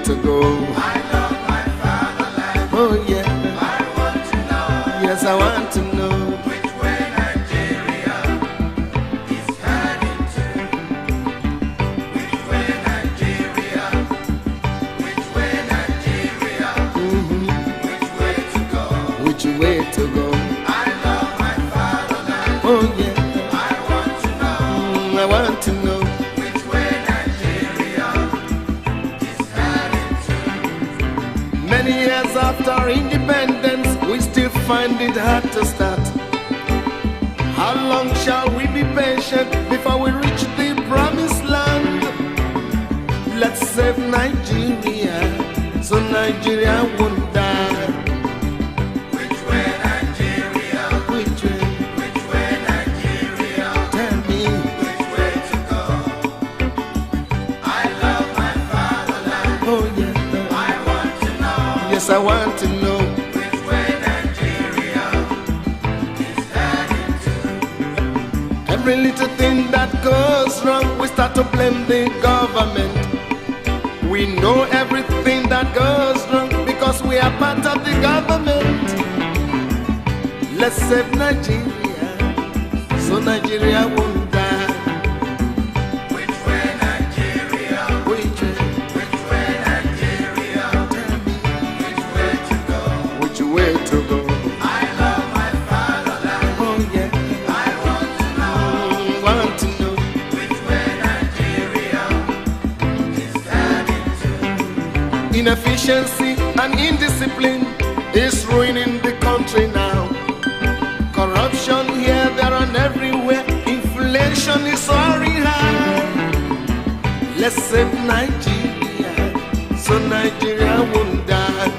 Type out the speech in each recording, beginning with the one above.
to go? I love my fatherland. Oh yeah, I want to know. yes I want to know. Which way Nigeria is heading to? Which way Nigeria? Which way Nigeria? Which way to go? Which way to go? I love my fatherland. Oh yeah, I want to know. I want to know. Which way Nigeria is heading to? Many years after independence, we still find it hard to start. How long shall we be patient before we reach the promised land? Let's save Nigeria, so Nigeria won't die. Which way Nigeria? Which way? Which way Nigeria? Tell me. Which way to go? I love my fatherland. Oh yeah, I want to know. yes I want to know. Which way Nigeria is heading to? Every little thing that goes wrong, we start to blame the government. We know everything that goes wrong because we are part of the government. Let's save Nigeria, so Nigeria won't die. Which way Nigeria? Which way? Which way Nigeria? Tell me. Which way to go? Which way to go? I love my fatherland. Oh yeah, I want to know. want to know. Which way Nigeria is heading to? Inefficiency and indiscipline is ruining the country now. Corruption here, there, and everywhere. Inflation is soaring high. Let's save Nigeria, so Nigeria won't die.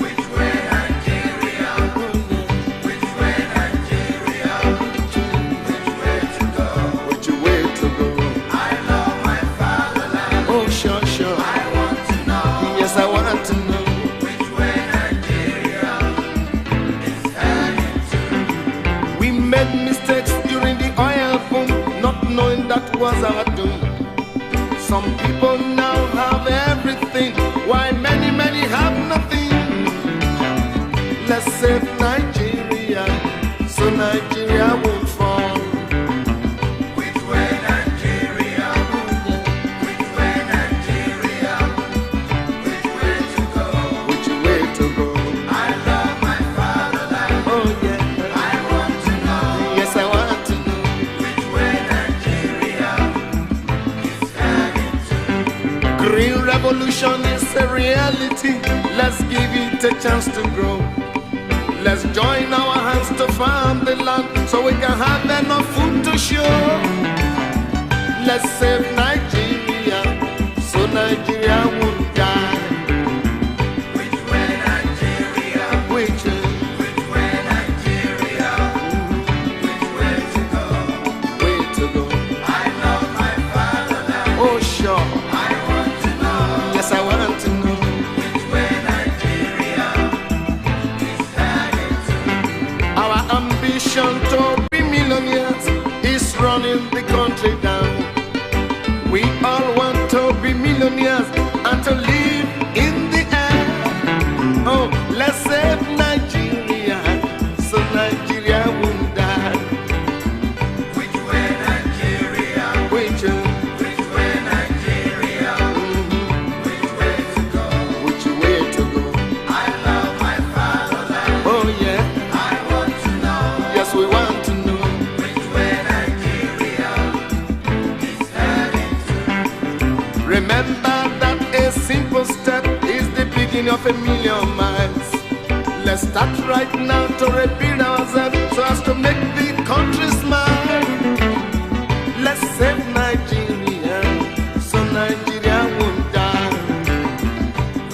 Which way Nigeria? Which way Nigeria? Which way to go? Which way to go? I love my fatherland. Oh, sure, sure. I want to know. Yes, I want to know. Which way Nigeria is heading to? We made mistakes during the oil boom, not knowing that was our doom. Some people now have everything, while many, many have nothing. Let's save Nigeria, so Nigeria won't fall. Which way Nigeria? Which way Nigeria? Which way to go? Which way to go? I love my fatherland. Oh yeah, I want to know. yes I want to know. Which way Nigeria is heading to? Green revolution is a reality. Let's give it a chance to grow. Let's join our hands to farm the land so we can have enough food to show. Let's save Nigeria, so Nigeria won't die. Which way Nigeria? Which way? Which way Nigeria? Which way to go? Way to go? I love my fatherland. Oh sure, I want to know. yes I want to know. Which way Nigeria is heading to? Our ambition to be millionaires is running the country down. We all want to be millionaires and to live in the air. Oh, let's save Nigeria, so Nigeria won't die. Which way Nigeria? Which way? Which way Nigeria? Which way to go? Which way to go? I love my fatherland. Oh yeah, I want to know. yes we want to know. Which way Nigeria is heading to? Remember that a simple step is the beginning of a million miles. Let's start right now to rebuild ourselves so as to make the country smile. Let's save Nigeria, so Nigeria won't die.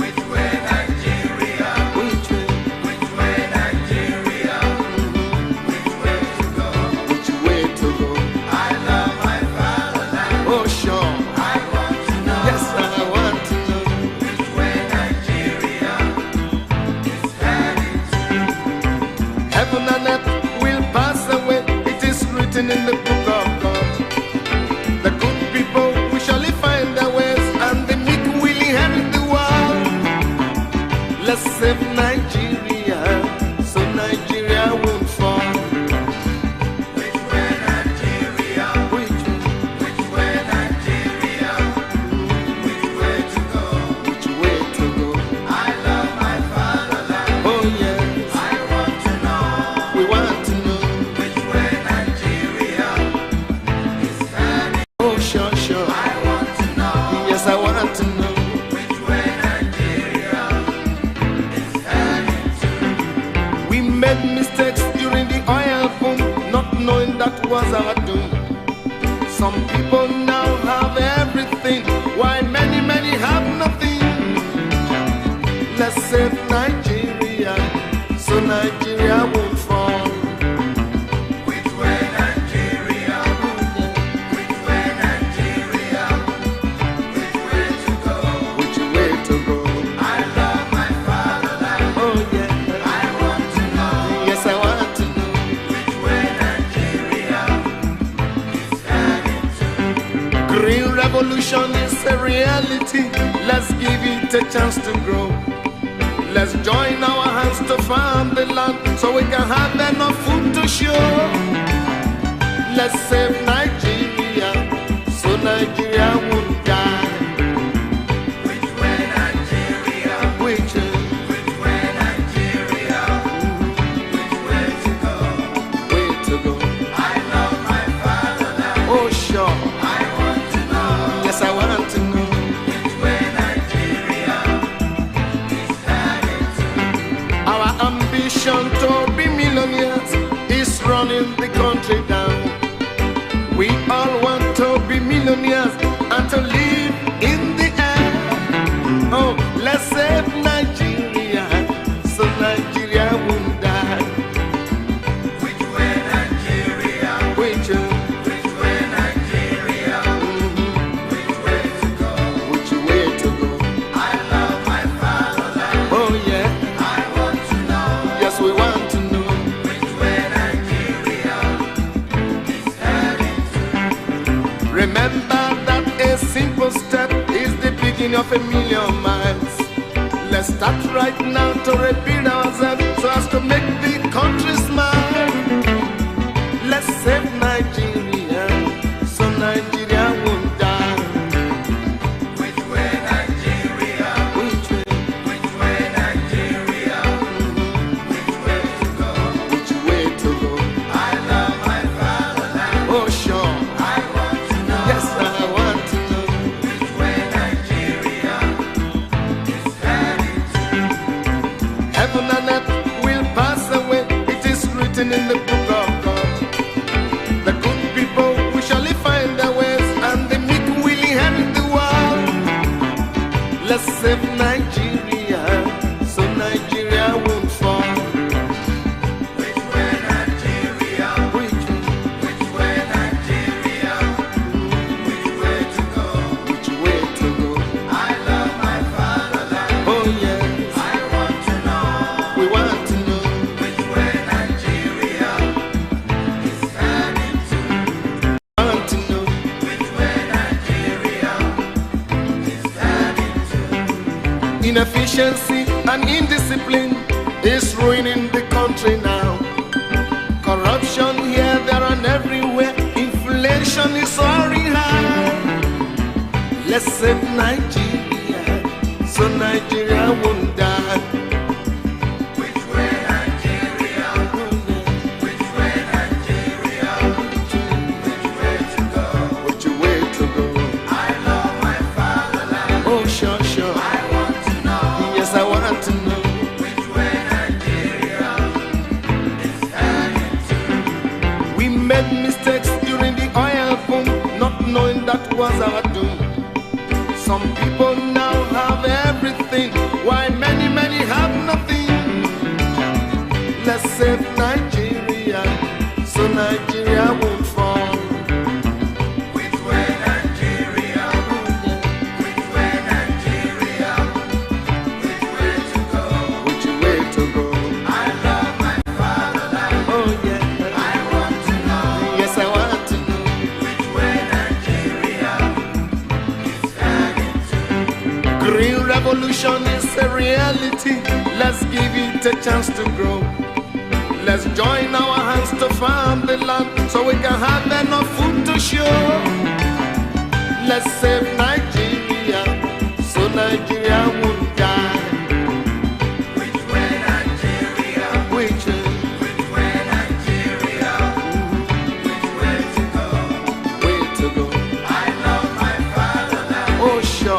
Which way Nigeria? Which way? Which way Nigeria? Which way to go? Which way to go? I love my fatherland. Oh sure, I want to know. yes I want to know. Which way Nigeria is heading to? Heaven and earth will pass Yes, I want to know. which way Nigeria is heading to. We made mistakes during the oil boom, not knowing that was our doom. Some people now have everything, while many, many have nothing. Let's save Nigeria, so Nigeria won't fall. Which way Nigeria? Which way Nigeria? Which way to go? Which way to go? I love my fatherland. Oh yeah, I want to know yes I want to know. which way Nigeria is heading to. Green revolution is a reality. Let's give it a chance to grow. Let's join our hands to farm the land so we can have enough food to show. Let's save Nigeria so Nigeria won't die. Which way Nigeria? Which Which way Nigeria? Which way to go? way to go? I love my fatherland. Oh sure, I want to know yes I want to know. which way Nigeria is heading to. Our ambition to be millionaires is running the country down. We all want to be millionaires and to live in the air. Oh, let's save Nigeria so Nigeria won't die. Which way Nigeria? Which way Nigeria? Which way to go? way to go? I love my fatherland. Oh yeah, I want to know yes we want to know. which way Nigeria is heading to. Remember that a simple step is the beginning of a million miles. Let's start right now to rebuild ourselves so as to make the country smile. Let's save Nigeria so Nigeria won't die. Which way Nigeria? Which way Nigeria? Which way to go? to go? I love my fatherland. Oh sure, I want to know yes I want to know. which way Nigeria is heading to. Heaven and earth will pass away, it is written in the book of God. The good people will surely find their ways, and the meek will inherit the world. Let's save Nigeria so Nigeria won't fall. Which way Nigeria? Which way Nigeria? Which way to go? way to go? I love my fatherland. Oh yes, I want to know we want to know. which way Nigeria is heading to. Want to know. Which way Nigeria is heading to. Inefficiency and indiscipline is ruining the country now. Corruption here, there, and everywhere. Inflation is soaring high. Let's save Nigeria so Nigeria won't die. Which way Nigeria? Which way Nigeria? Which way to go? Which way to go? I love my fatherland. Oh sure, sure. I want to know Yes, I want to know. which way Nigeria is heading to. We made mistakes during the oil boom, not knowing that was our doom. Some people now have everything, while many, many have nothing. Let's save Nigeria so Nigeria won't fall. Which way Nigeria? Which way Nigeria? Which way to go? Which way to go? I love my fatherland. Oh yeah, I want to know yes I want to know. which way Nigeria is heading to. Green revolution is a reality. Let's give it a chance to grow. Let's join our hands to farm the land so we can have enough food to show. Let's save Nigeria so Nigeria won't die. Which way Nigeria? Which way Nigeria? Which way to go? way to go? I love my fatherland. Oh sure.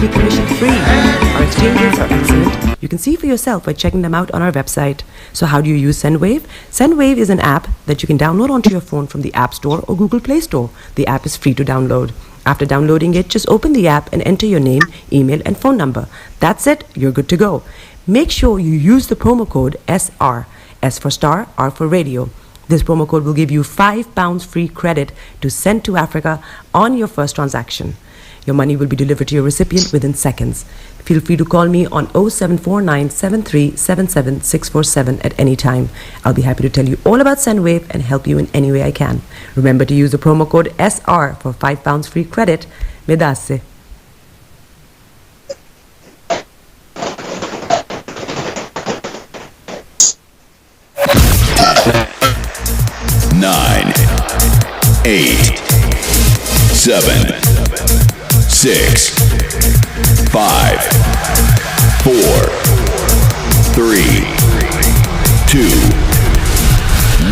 completely commission-free. Our exchange rates are excellent. You can see for yourself by checking them out on our website. So how do you use SendWave? SendWave is an app that you can download onto your phone from the App Store or Google Play Store. The app is free to download. After downloading it, just open the app and enter your name, email, and phone number. That's it. You're good to go. Make sure you use the promo code SR. S for Starr, R for Radio. This promo code will give you £5 free credit to send to Africa on your first transaction. Your money will be delivered to your recipient within seconds. Feel free to call me on 0749 7377 647 at any time. I'll be happy to tell you all about SendWave and help you in any way I can. Remember to use the promo code SR for £5 free credit. Medasse. Nine, 8, 7, 6, 5, 4, 3, 2, 1.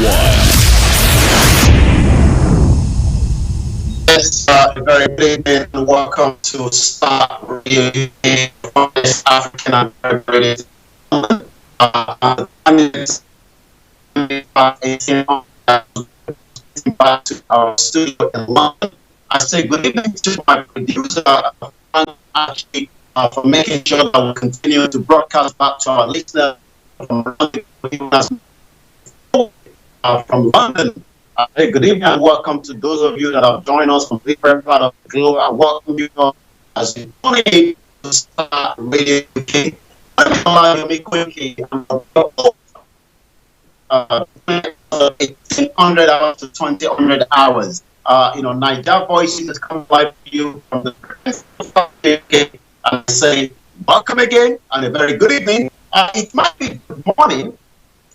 Yes, a very good evening and welcome to Starr Radio UK, West African and Caribbean. Back to our studio in London. I say good evening to my producer actually for making sure that we continue to broadcast back to our listeners from London. Hey, good evening and welcome to those of you that have joined us from different parts of the globe. I welcome you all as you tune in to Starr Radio UK. I'm Olayomi Koiki. 1800 hours to 2000 hours. Niger Voices is coming live to you from the UK. And I say welcome again and a very good evening. It might be good morning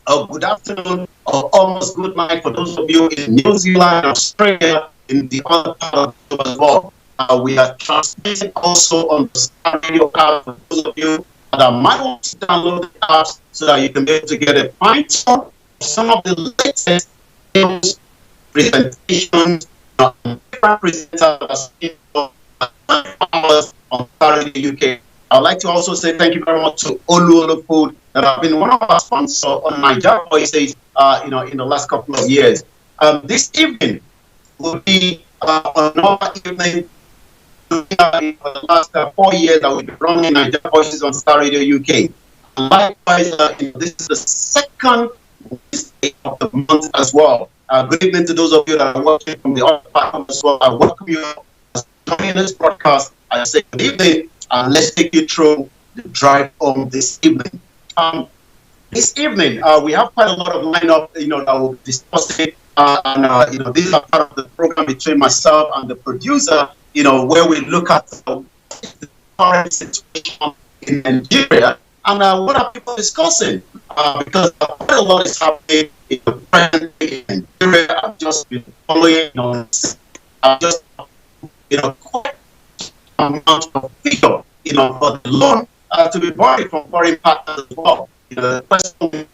or good afternoon or almost good night for those of you in New Zealand, Australia, in the other part of the world as well. We are transmitting also on the Starr Radio app for those of you that might want to download the apps so that you can be able to get a fine tune some of the latest news presentations different presenters on Starr UK. I'd like to also say thank you very much to Olu Food that have been one of our sponsors on Niger Voices, in the last couple of years. This evening will be another evening for the last 4 years that we've been running Niger Voices on Starr Radio UK. Likewise, this is the second Wednesday of the month as well. Good evening to those of you that are watching from the other platform as well. I welcome you to join this broadcast. I say good evening and let's take you through the drive home this evening. This evening, we have quite a lot of lineup, that we'll be discussing. These are part of the program between myself and the producer, where we look at the current situation in Nigeria and what are people discussing. Because quite a lot is happening in the present in Nigeria. I've just been following, I've just, quite amount of figure, for the loan to be borrowed from foreign partners as well. The question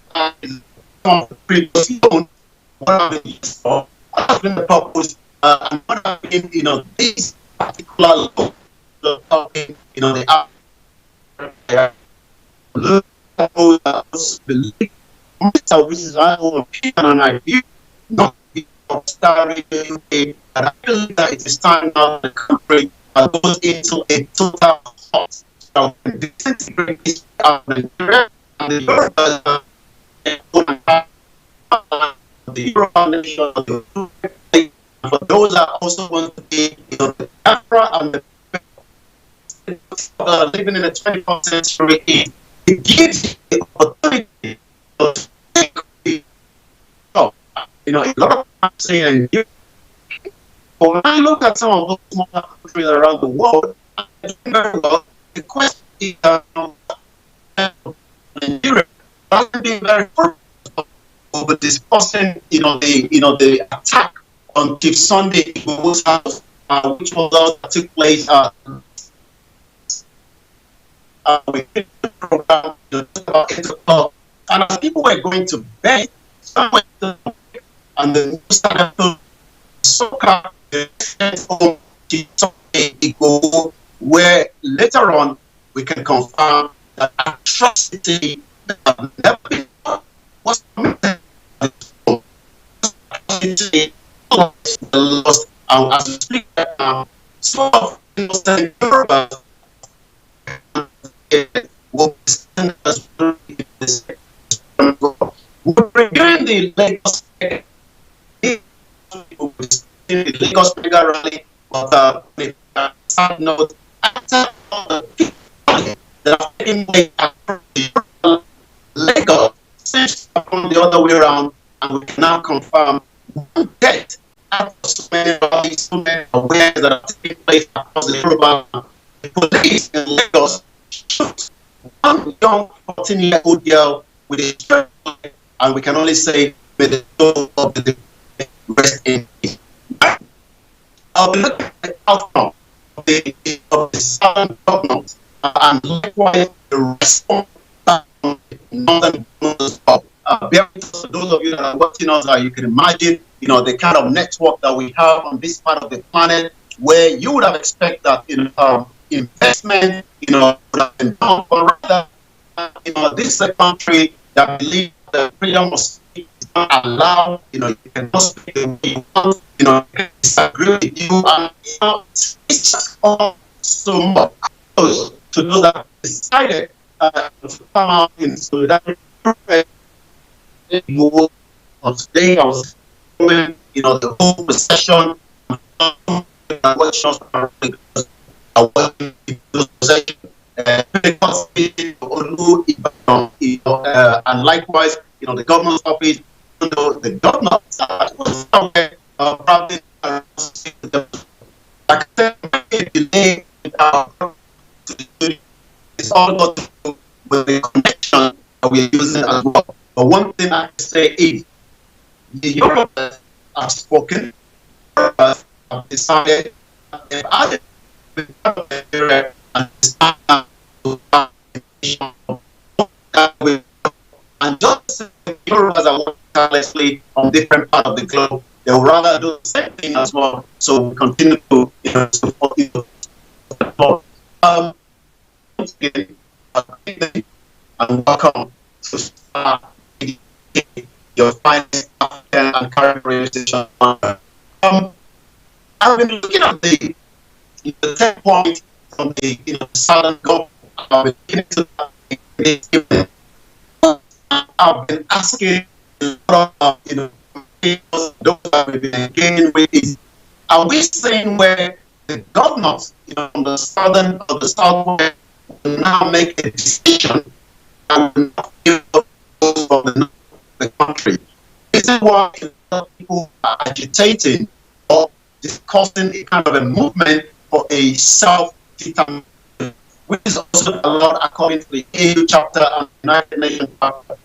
is from the previous loan, what have been used for, what has been the purpose, and what have been, these particular loans, the believe which is my own opinion and I view not of Starr Radio UK, and I believe that it is time now the country goes into a total halt. So disintegrate this Nigeria and the Yoruba the Yoruba nation, for those that also want to be the Afra and the living in the 21st century, it gives the opportunity to take a lot of countries and when I look at some of those smaller countries around the world, I do very well. The question is Nigeria hasn't been very fruitful over discussing, the attack on Chief Sunday Igboho's house, which took place we did the program about 8 o'clock, and as people were going to bed, some went to and the news started to soccer the home to Igboho where later on we can confirm that atrocity that have never been done was committed. Atrocity was lost, and as we speak right now, some of the innocent Yorubas will be sent as well in this. We're reviewing the Lagos Lagos mega rally, but side note, after all the people that are taking place at Lagos, seems from the other way around, and we can now confirm one death after so many rallies, so many awareness that are taking place across the Yoruba. The police in Lagos shot one young 14-year-old girl with a straight bullet, and we can only say, may the soul of the rest in peace. I'll be looking at the outcome of the southern government and likewise the response from the northern governments. For those of you that are watching us, you can imagine, the kind of network that we have on this part of the planet, where you would have expected that, investment, would have been done, but rather, this is a country that believes the freedom of speech is not allowed. You cannot speak the way you want. You can disagree with you, and it's just all so much to know that decided to come out in solidarity. Move on today. I was following, the whole procession. And likewise, the governor's office, the governor somewhere probably like I said, delay it's all got to do with the connection that we're using as well. But one thing I can say is the Europeans have spoken, have decided that they've added Nigeria and and just the Europeans are working tirelessly on different parts of the globe. They will rather do the same thing as well. So we continue to support once again, and welcome to Starr, your finest African and Caribbean radio station. I've been looking at the 10 point from the southern government. I've been looking into that. I've been asking a lot of those that we've been engaging with is, are we saying where the governors from the southern or the southwest will now make a decision and will not give up those from the north of the country? This is why people are agitating or discussing a kind of a movement for a self-determination, which is also allowed according to the AU chapter and the United Nations chapter.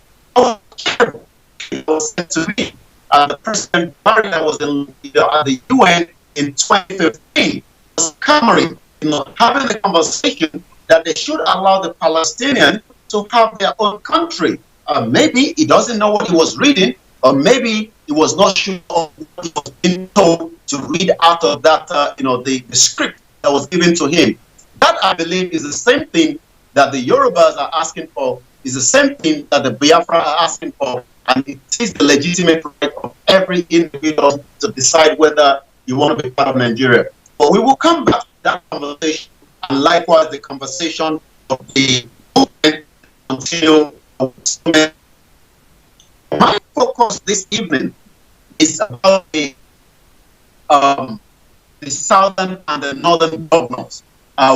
It was said to me, the President Barry that was at the UN in 2015 was clamoring, having the conversation that they should allow the Palestinians to have their own country. Maybe he doesn't know what he was reading, or maybe he was not sure of what he was being told to read out of that, the script that was given to him. That, I believe, is the same thing that the Yorubas are asking for, is the same thing that the Biafra are asking for, and it is the legitimate right of every individual to decide whether you want to be part of Nigeria. But we will come back to that conversation, and likewise the conversation of the movement until my focus this evening is about the southern and the northern governors.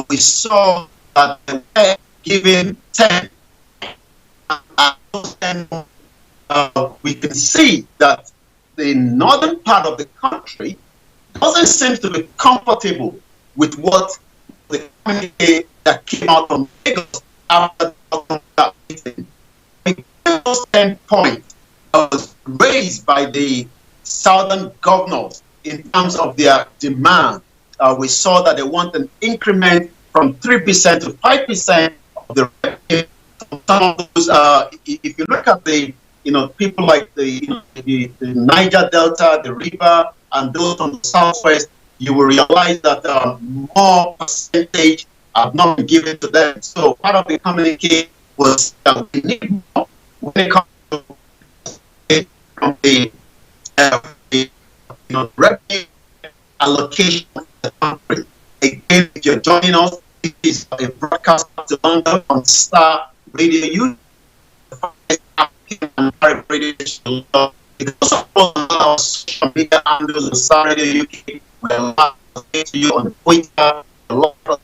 We saw that they were given 10. We can see that the northern part of the country doesn't seem to be comfortable with what the communique that came out from Lagos after that meeting. Those 10 points was raised by the southern governors in terms of their demand. We saw that they want an increment from 3% to 5% of the revenue. Some of those, if you look at the people like the Niger Delta, the river, and those from the southwest, you will realize that more percentage have not been given to them. So part of the communique was we need more when it comes to from the revenue allocation of the country. Again, if you're joining us, this is a broadcast to London on Starr Radio. You radio station. It also follows our social media handles on Starr Radio UK. We're live to you on Twitter, a lot of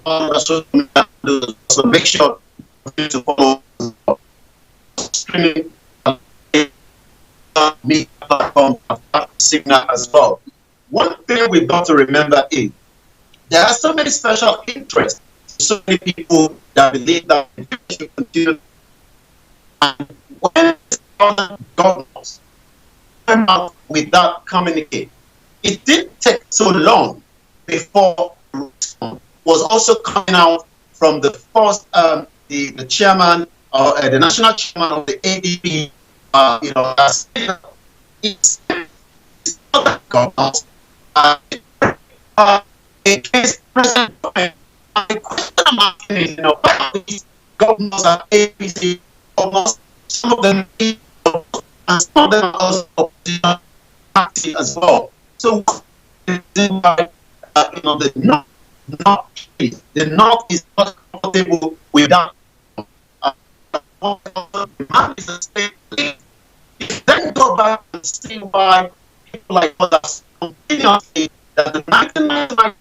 other social media handles. So make sure to follow streaming media platform Signal as well. One thing we've got to remember is there are so many special interests, so many people that believe that we should continue. And when governors came out with that communique, it didn't take so long before was also coming out from the first, the chairman or the national chairman of the ADP, as it's not governors. Against President Trump, and the question I'm asking is, why these governors are APC governors, some of them and some of them are also opposition party as well. So the North is not comfortable with that. The man is a state. Then go back and see why people like others continuously that the 1999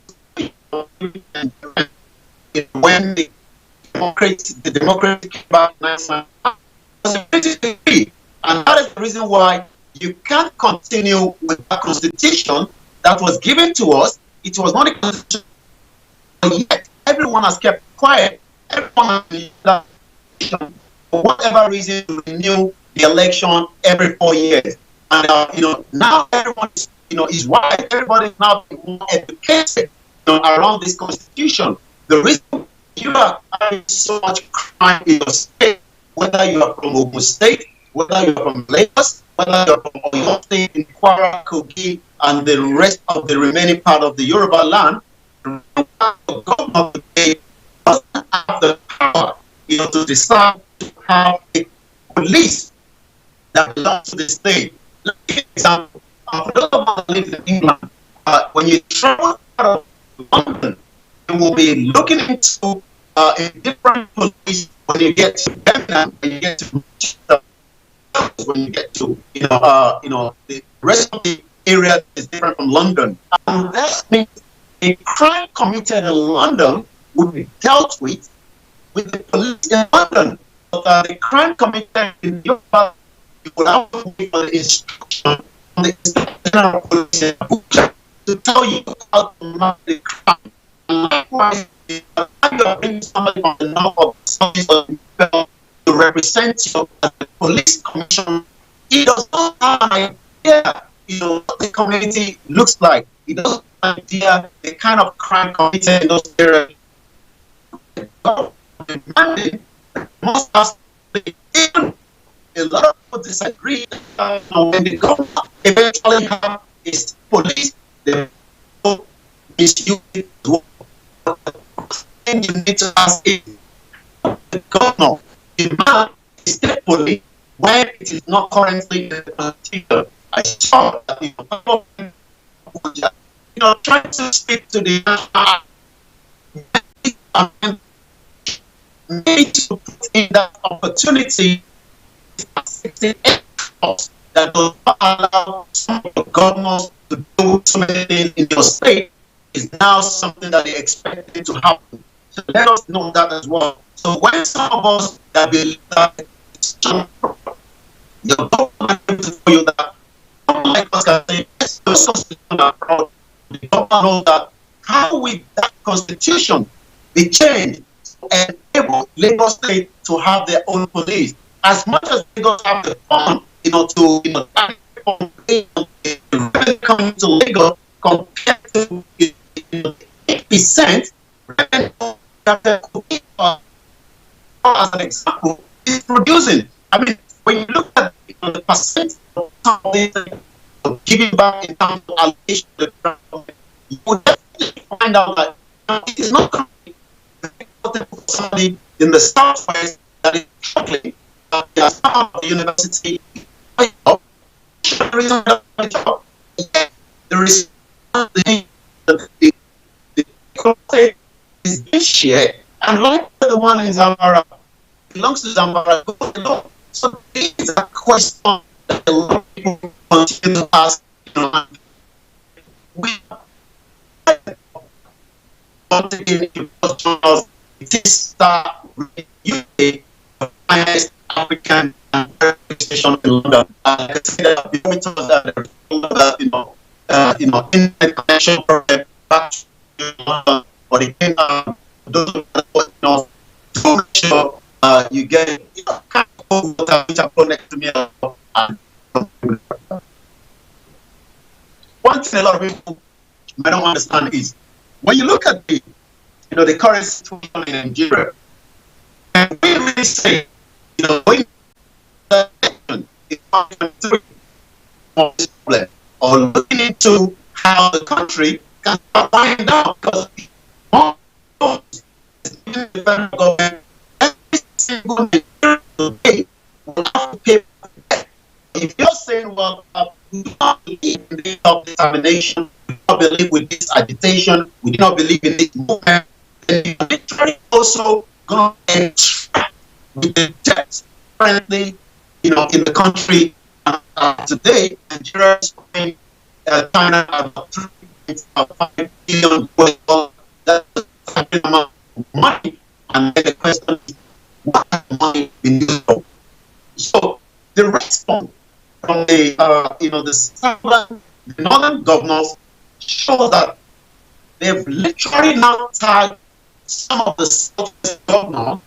when the democracy came back in 1999 was a British decree, and that is the reason why you can't continue with a constitution that was given to us. It was not a constitution, but yet everyone has kept quiet. Everyone has been that for whatever reason to renew the election every 4 years, and now everyone is white. Everybody is now more educated around this constitution. The reason you are having so much crime in your state, whether you are from Ogun State, whether you are from Lagos, whether you are from Oyo State, in Kwara, Kogi, and the rest of the remaining part of the Yoruba land, the government of the state doesn't have the power, to decide to have a police that belongs to the state. Let me give an example. For those of us who live in England, when you travel out of London, you will be looking into a different police when you get to Birmingham, when you get to Manchester, when you get to the rest of the area is different from London. And that means a crime committed in London will be dealt with the police in London. But the crime committed in Europe, you will have to wait for the instruction from the general police in Abuja to tell you how to manage the crime. And likewise, if you are bringing somebody from the north of the to represent you as the police commissioner, he does not have an idea, what the community looks like. He doesn't have an idea the kind of crime committed in those areas. Demanding must have even a lot of people disagree when the government eventually have its police, the misuse it to work. You need to ask is the governor demand the state police when it is not currently in the constitution. I saw that trying to speak to the national need to put in that opportunity that does not allow some of the governors to do so many things in your state is now something that they expected to happen. So let us know that as well. So when some of us that believe that the government will tell you that someone like us can say, yes, the constitution are proud. The government knows that how will that constitution be changed and enable Lagos State to have their own police? As much as Lagos have the fund, to come to Lagos compared to 8% revenue that as an example is producing. I mean, when you look at the percent of giving back in terms of allocation, you will definitely find out that it is not somebody in the southwest that is struggling, they are out of the university. The reason there is the concept is being shared, and like the one in Zamara belongs to Zamara. So this is a question that a lot of people continue to ask. We not taking into it is Starr UK, the finest African and station in London. Like I said, before we talk about internet connection problem back to London, but it came out. Those to make sure you get kind of water which are connected to me. And one thing a lot of people may not understand is when you look at the current situation in Nigeria, and we really say, when the election is not on this problem, or looking into how the country can find out, because more the federal government, every single day will have to pay. If you're saying, well, we do not believe in this self-determination, we do not believe with this agitation, we do not believe in this movement, then you're literally also going to interact with the debt currently, in the country. Today, Nigeria is paying China about $3.5 billion. That's a amount of money. And then the question is, what has the money been used for? So the response from the northern governors show that they've literally now tagged some of the southwest governors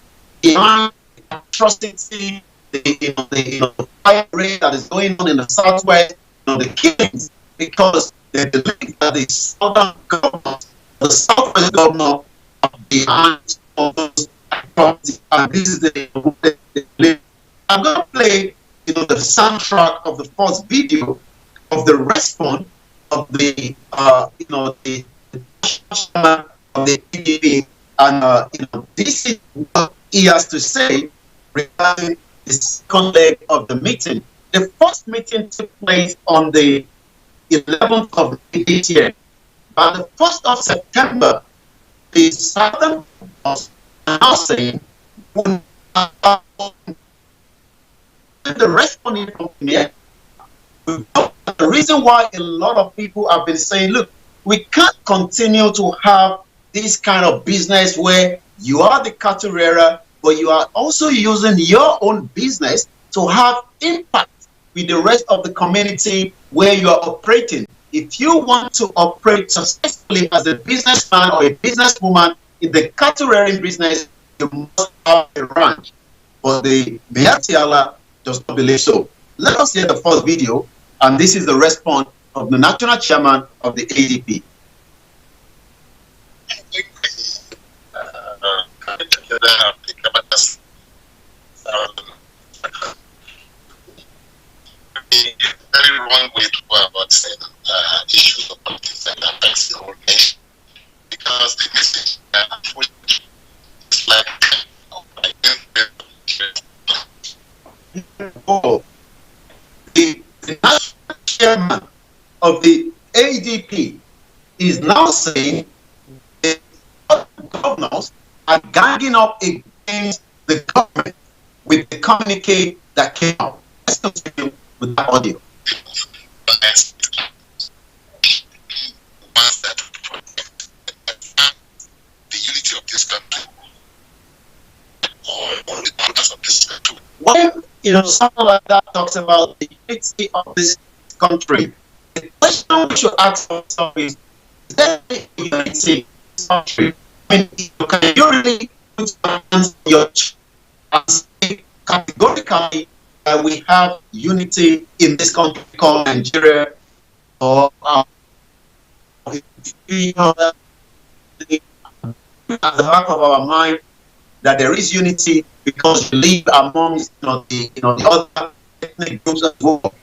behind the atrocity, the fire rate that is going on in the southwest, the killings, because they believe that the southern governors, the southwest governor, are behind some of those atrocities. And this is the I'm going to play the soundtrack of the first video of the response of the chairman of the PDP, and this is what he has to say regarding the second leg of the meeting. The first meeting took place on the 11th of May this year. By the 1st of September, the southern was now saying the responding from here. The reason why a lot of people have been saying, look, we can't continue to have this kind of business where you are the cattle rearer, but you are also using your own business to have impact with the rest of the community where you are operating. If you want to operate successfully as a businessman or a businesswoman in the cattle rearing business, you must have a ranch. But the Mayatiala does not believe so. Let us hear the first video, and this is the response of the national chairman of the ADP. Very wrong way to go about saying issues of politics that affects the whole nation, because the message is like the national chairman of the ADP is now saying that governors are ganging up against the government with the communique that came out. Let's continue with that audio. The unity of this country, or the purpose of this country. When someone like that talks about the unity of this country, the question we should ask ourselves is there unity in this country? I mean, can you really put your hands on your chest and say categorically that we have unity in this country called Nigeria, or at the back of our mind that there is unity because we live amongst the other ethnic groups as well.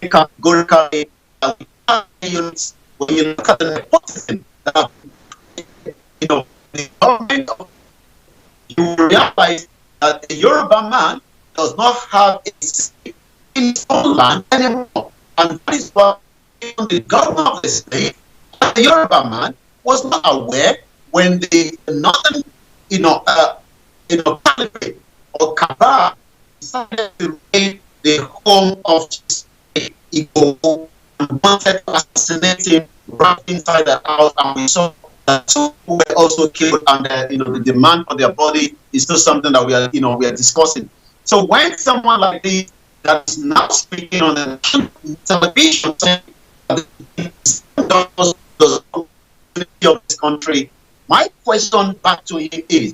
Categorically, that we have units. When you look at the nepotism that the government of you will realize that a Yoruba man does not have a say in his own land anymore. And that is why even the governor of the state, the Yoruba man, was not aware when the northern, caliphate or Kaaba decided to raid the home of Igbo and wanted to assassinate him right inside the house, and we saw that two were also killed, and the demand for their body is still something that we are discussing. So when someone like this that is now speaking on the television saying that the community of this country, my question back to him is,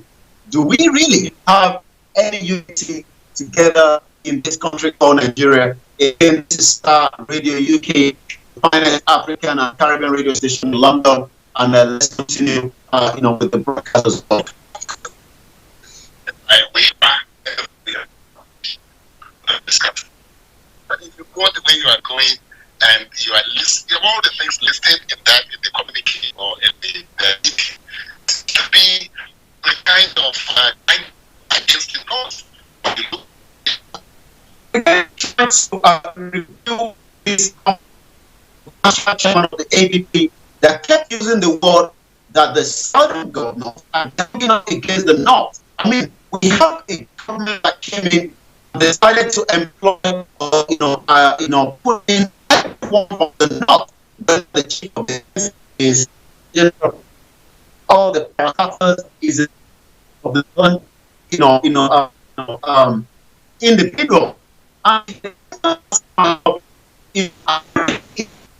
do we really have any unity together in this country called Nigeria? Again, this is Starr Radio UK, finest African and Caribbean radio station in London, and let's continue, with the broadcast as well. But if you go the way you are going, and you are listening, all the things listed in the communique or in the to be the kind of against the north. Review this national chairman of the ABP that kept using the word that the southern governors are taking up against the north. I mean, we have a government that came in and decided to employ, put in everyone from the north, but the chief of defense is, all the parastatals is of the individual. In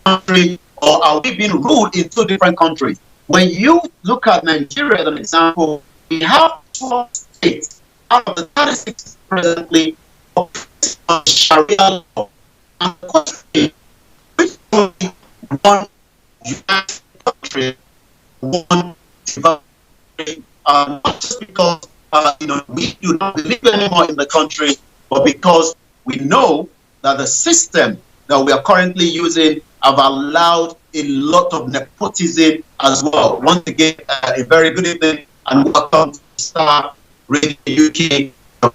country, or are we being ruled in two different countries? When you look at Nigeria as an example, we have 12 states out of the 36 presently of Sharia law. And the question is, which one united country, one developed country, not just because we do not believe anymore in the country, but because we know that the system that we are currently using have allowed a lot of nepotism as well. Once again, a very good evening and welcome to Starr Radio UK, from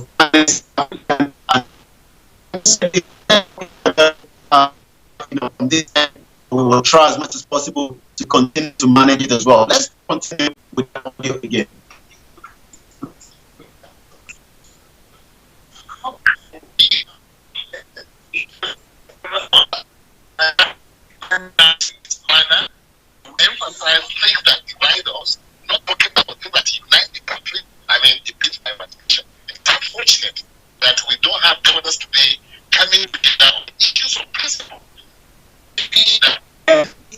this end, we will try as much as possible to continue to manage it as well. Let's continue with the audio again. Emphasize things that divide us, not talking about things that unite the country. I mean, the peace conversation. It's unfortunate that we don't have governors today coming together on issues of principle.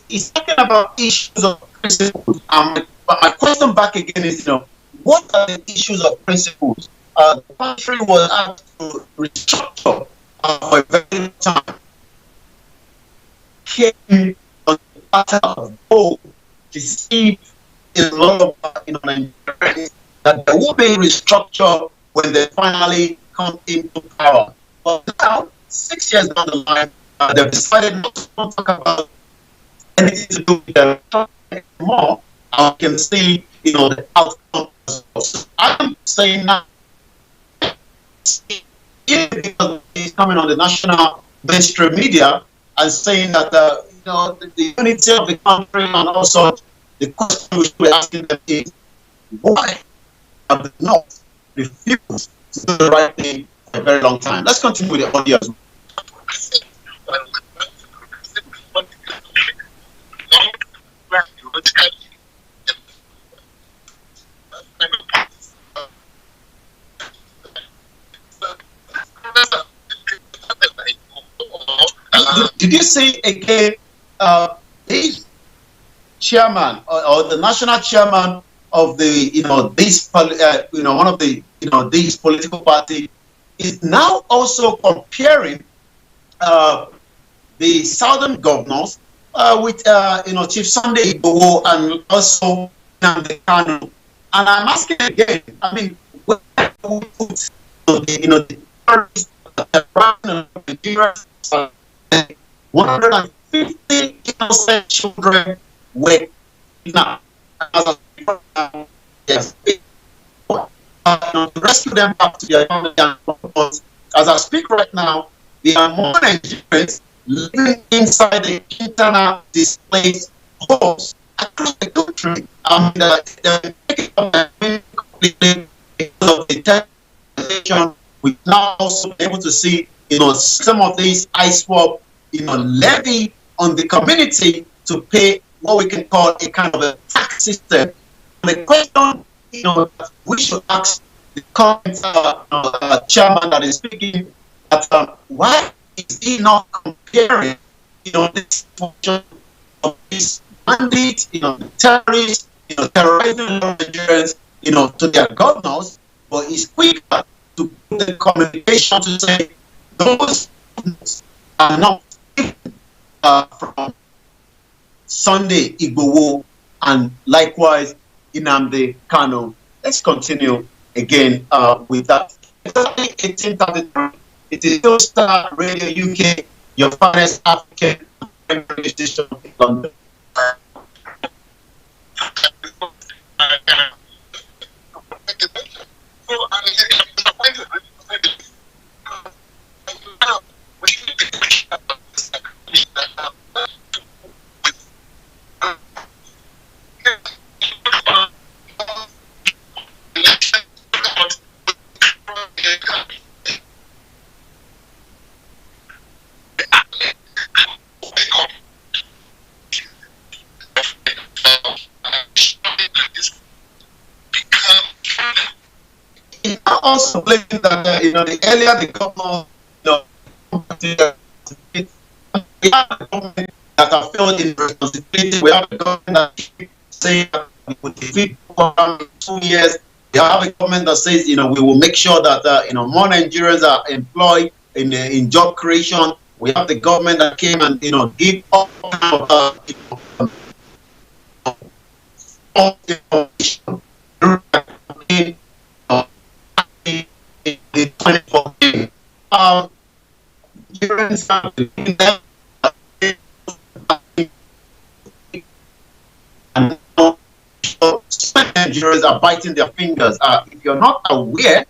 He's talking about issues of principles. But my question back again is, what are the issues of principles? The country was asked to restructure for a very long time. Came on the pattern of gold, deceived a lot of Nigerians that there will be restructure when they finally come into power. But now, 6 years down the line, they've decided not to talk about anything to do with the restructure anymore. I can see, the outcome as well. So I'm saying now, because he's coming on the national mainstream media and saying that the unity of the country, and also the question we should be asking them is, why have the North refused to do the right thing for a very long time? Let's continue with the audio as well. Did you say again, the chairman or the national chairman of the one of the these political party is now also comparing the southern governors with Chief Sunday Igboho and also Nnamdi Kanu? And I'm asking again, I mean, where do we put the Nigeria? 150 innocent children were now. Yes. to rescue them back to their family. But as I speak right now, there are more Nigerians living inside the internal displaced homes across the country. They're completely because of the termination. We've now also been able to see, some of these ice swap, levy on the community to pay what we can call a kind of a tax system. The question, that we should ask the current chairman that is speaking, that why is he not comparing, this function of this bandits, the terrorists, terrorizing Nigerians, to their governors, but he's quicker to put the communication to say those are not from Sunday Igbowo and likewise Nnamdi Kanu. Let's continue again with that. 1833. It is still Starr Radio UK, your finest African radio station in London. I also believe that the earlier the governor, we have the government that are filled in responsibility. We have the government that say that we will defeat in 2 years. We have a government that says we will make sure that more Nigerians are employed in job creation. We have the government that came and give all kind of information. In 2014, and Nigerians are biting their fingers. If you're not aware,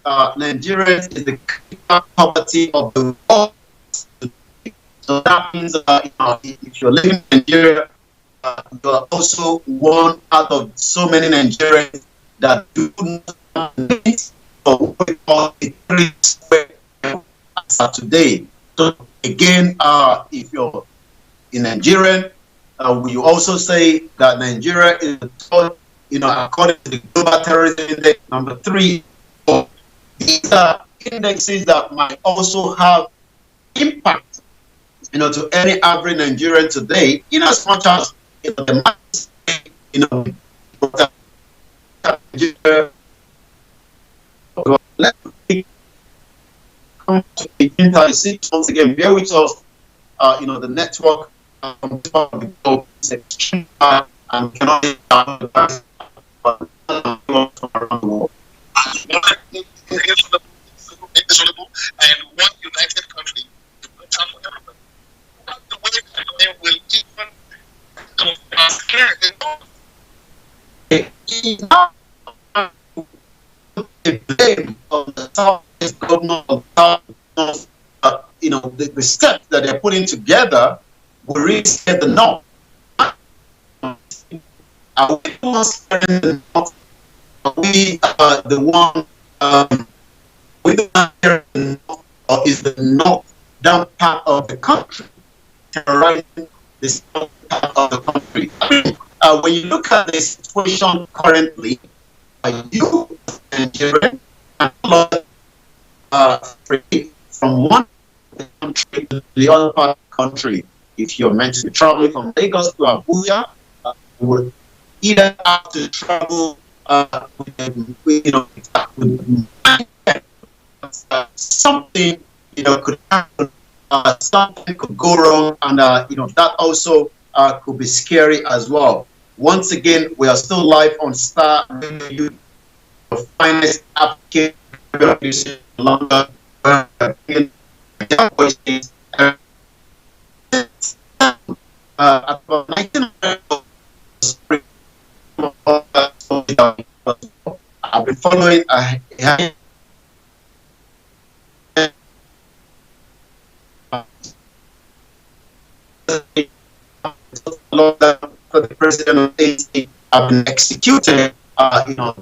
Nigerians is the critical property of the world. So that means if you're living in Nigeria, you are also one out of so many Nigerians that do not need for what we call a 3 square today. So again, if you're in Nigerian, we also say that Nigeria is the third, according to the Global Terrorism Index, number 3. So these are indexes that might also have impact, to any average Nigerian today, in as much as the mass, Nigeria. Let's come to 1836 once again. Bear with us. The network is extremely high and cannot be around the world. And one united country to put out for everybody. Not the way that will even the blame of the Southeast government of the steps that they're putting together will really scare the North. Are we the ones scaring the North? Are we the one with the North, or is the North down part of the country terrorizing the south part of the country? When you look at the situation currently, you Nigerian and free from one country to the other part of the country. If you're meant to be traveling from Lagos to Abuja, you would either have to travel something could happen, something could go wrong, and that also could be scary as well. Once again, we are still live on Starr Radio, the finest African radio station in London. At about 1900, I've been following the president of the have been executed,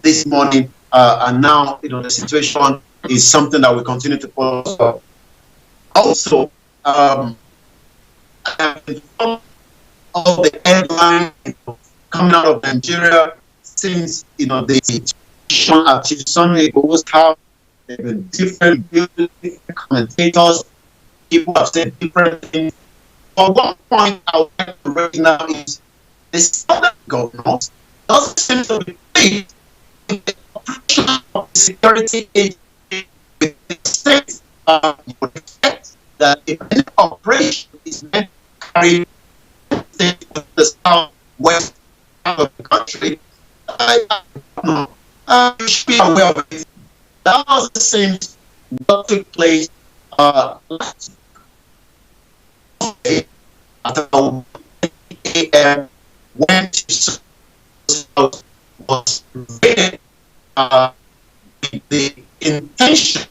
this morning, and now, the situation is something that we continue to follow. So also, I have been following all the headlines coming out of Nigeria since, the situation at Chief Sunday Igboho's house. There have been different commentators, people have said different things. But one point I would like to raise now is the southern government doesn't seem to be pleased with the operation of the security agency with the state. You would expect that if any operation is meant to carry the southwest part of the country, you should be aware of it. That was the same what took place last Sunday at 1 a.m. when was raided with the intention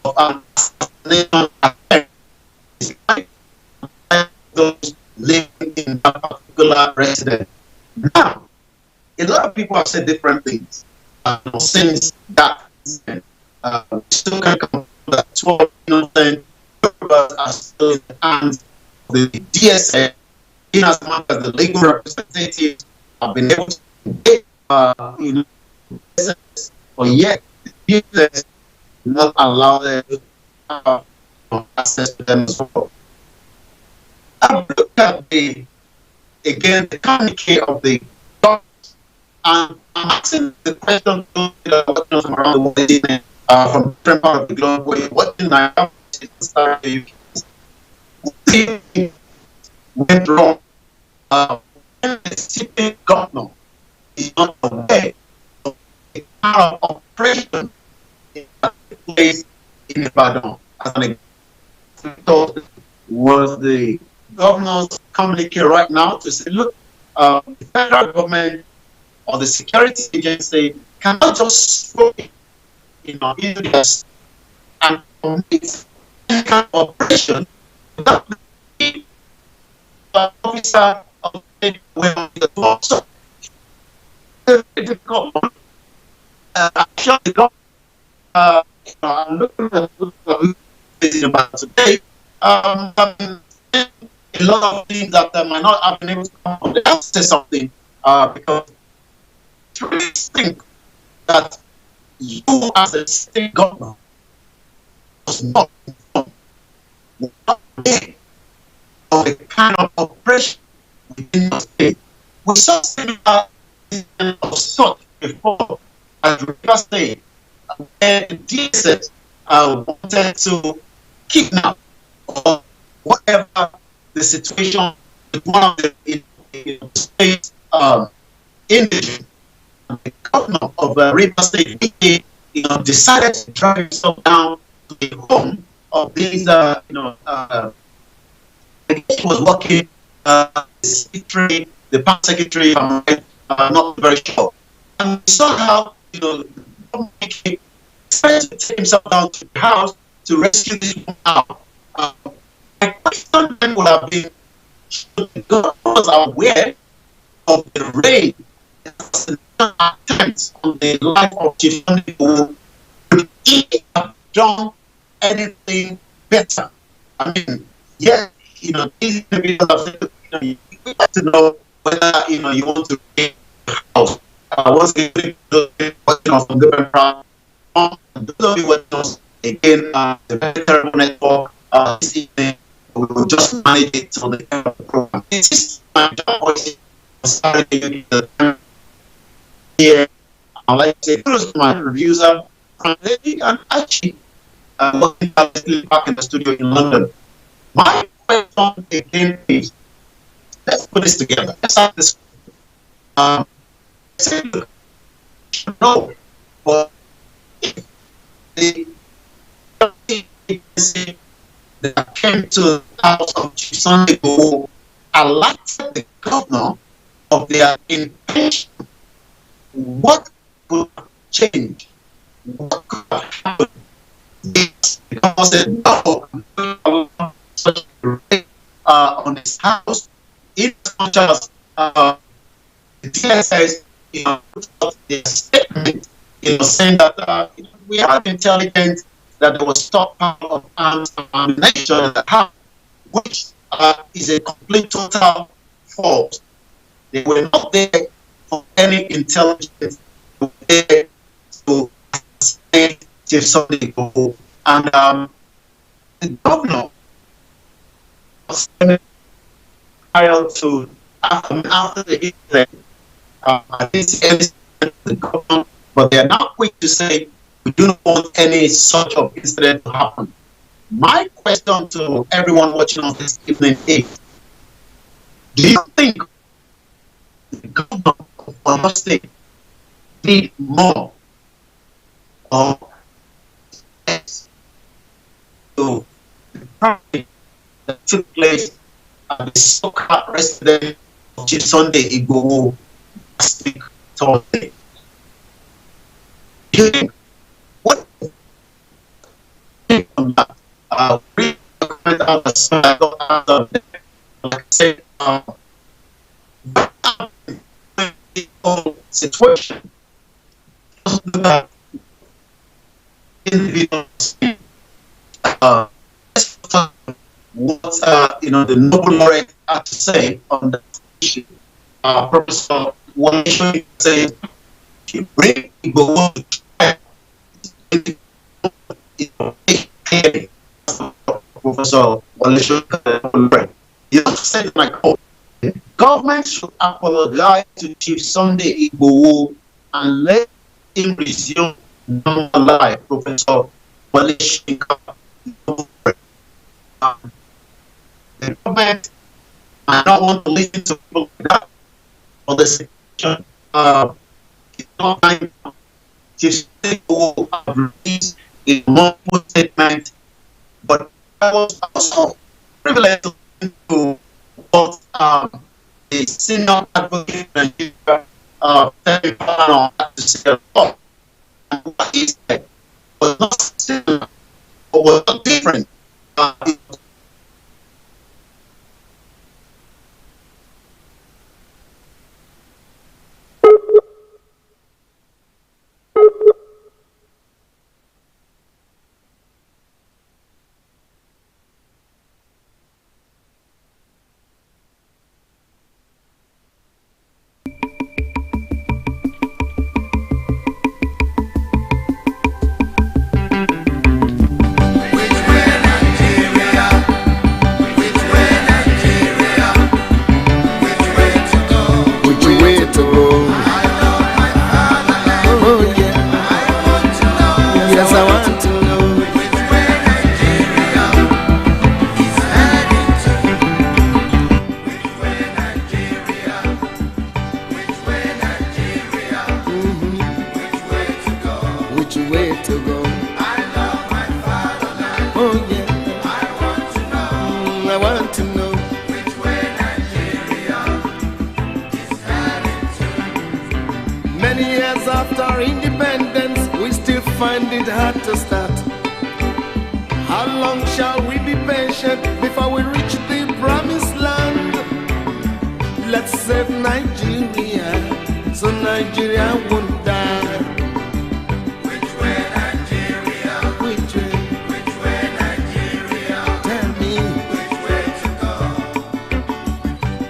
of an assassination attempt those living in that particular residence. Now, a lot of people have said different things since that incident. We still can come that 12 innocent people are still in the hands of the DSS, in as much as the legal representatives have been able to get, but yet the DSS not allow them to have access to them as well. I've looked at the communique of the government, and I'm asking the question to the watchers from around the world, from different parts of the globe, where what did Nigeria start the UK went wrong when the sitting governor is not aware of the kind of operation that took place in Ibadan. As an example, was the governor's communique right now to say, look, the federal government or the security agency cannot just throw it, into this and commit any kind of operation without the officer of the force. So, it's a difficult one. I'm sure the government, I'm looking at what about today. A lot of things that might not have been able to come on. I'll say something because to really think that you as a state governor was not informed, aware of the kind of operation within your state. We saw similar incidents of such before at River State, where the DSS wanted to kidnap or whatever the situation with one of the state indigents. The governor of River State, decided to drive himself down to the home of these, he was working the secretary, the past secretary, not very sure. And we saw how, the governor decided to take himself down to the house to rescue this woman out. My question then would have been, should the governor was aware of the raid attempts on the life of Chief Sunday Igboho, would he have done anything better? I mean, yeah, these individuals have said, you have to know whether, you want to raid the house. Once again, watching us from different parts, those of you watching us again, the very terrible network, this evening, we will just manage it on the end of the program. This is my job, here. I'd like to say, those my reviews are and actually working back in the studio in London. My question again is, let's put this together. Let's have this. Say, look, no, but if the agency that came to the house of Chief Sunday Igboho alerted the governor of their intention, what would change? what could have happened. Yes, because they know such a raid on his house, in as much as the DSS, put out their statement, saying that we have intelligence that there was stockpile of arms and ammunition at the house, which is a complete total false. They were not there for any intelligence. They were there to assassinate Chief Sunday Igboho. And the governor was prior to after the incident. I didn't see any statement from the governor, but they are now quick to say we do not want any such of incident to happen. My question to everyone watching on this evening is: do you think the governor of Oyo State did more or less to the crime that took place at the so-called residence of Chief Sunday Igboho last week, Thursday? Do you think what on that? Read the comment out as soon as I got out of there. Like I said, what happened in the whole situation? That individuals, let's talk what the Nobel laureate had to say on that issue. Professor Olayomi says, "You bring Igboho to trial." Professor Olayomi, he also said, and I quote, "Government should apologize to Chief Sunday Igboho and let him resume normal life." Professor Olayomi, the government, I don't want to listen to people like that, but the situation is not going to. Chief Sunday Igboho have released a multiple statement, but I was also privileged to listen to what the senior advocate in Nigeria, Femi Falana, had to say about what he said was not similar, but was not different. After independence, we still find it hard to start. How long shall we be patient before we reach the promised land? Let's save Nigeria, so Nigeria won't die. Which way Nigeria? Which way? Which way Nigeria? Tell me. Which way to go?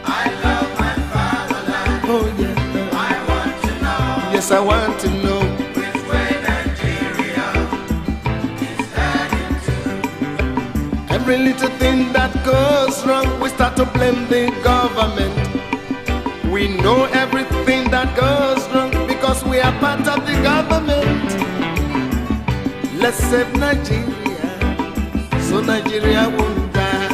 I love my fatherland. Oh yeah. I want to know. Yes, I want to know. Which way Nigeria is heading to? Every little thing that goes wrong, we start to blame the government. We know everything that goes wrong because we are part of the government. Let's save Nigeria, so Nigeria won't die.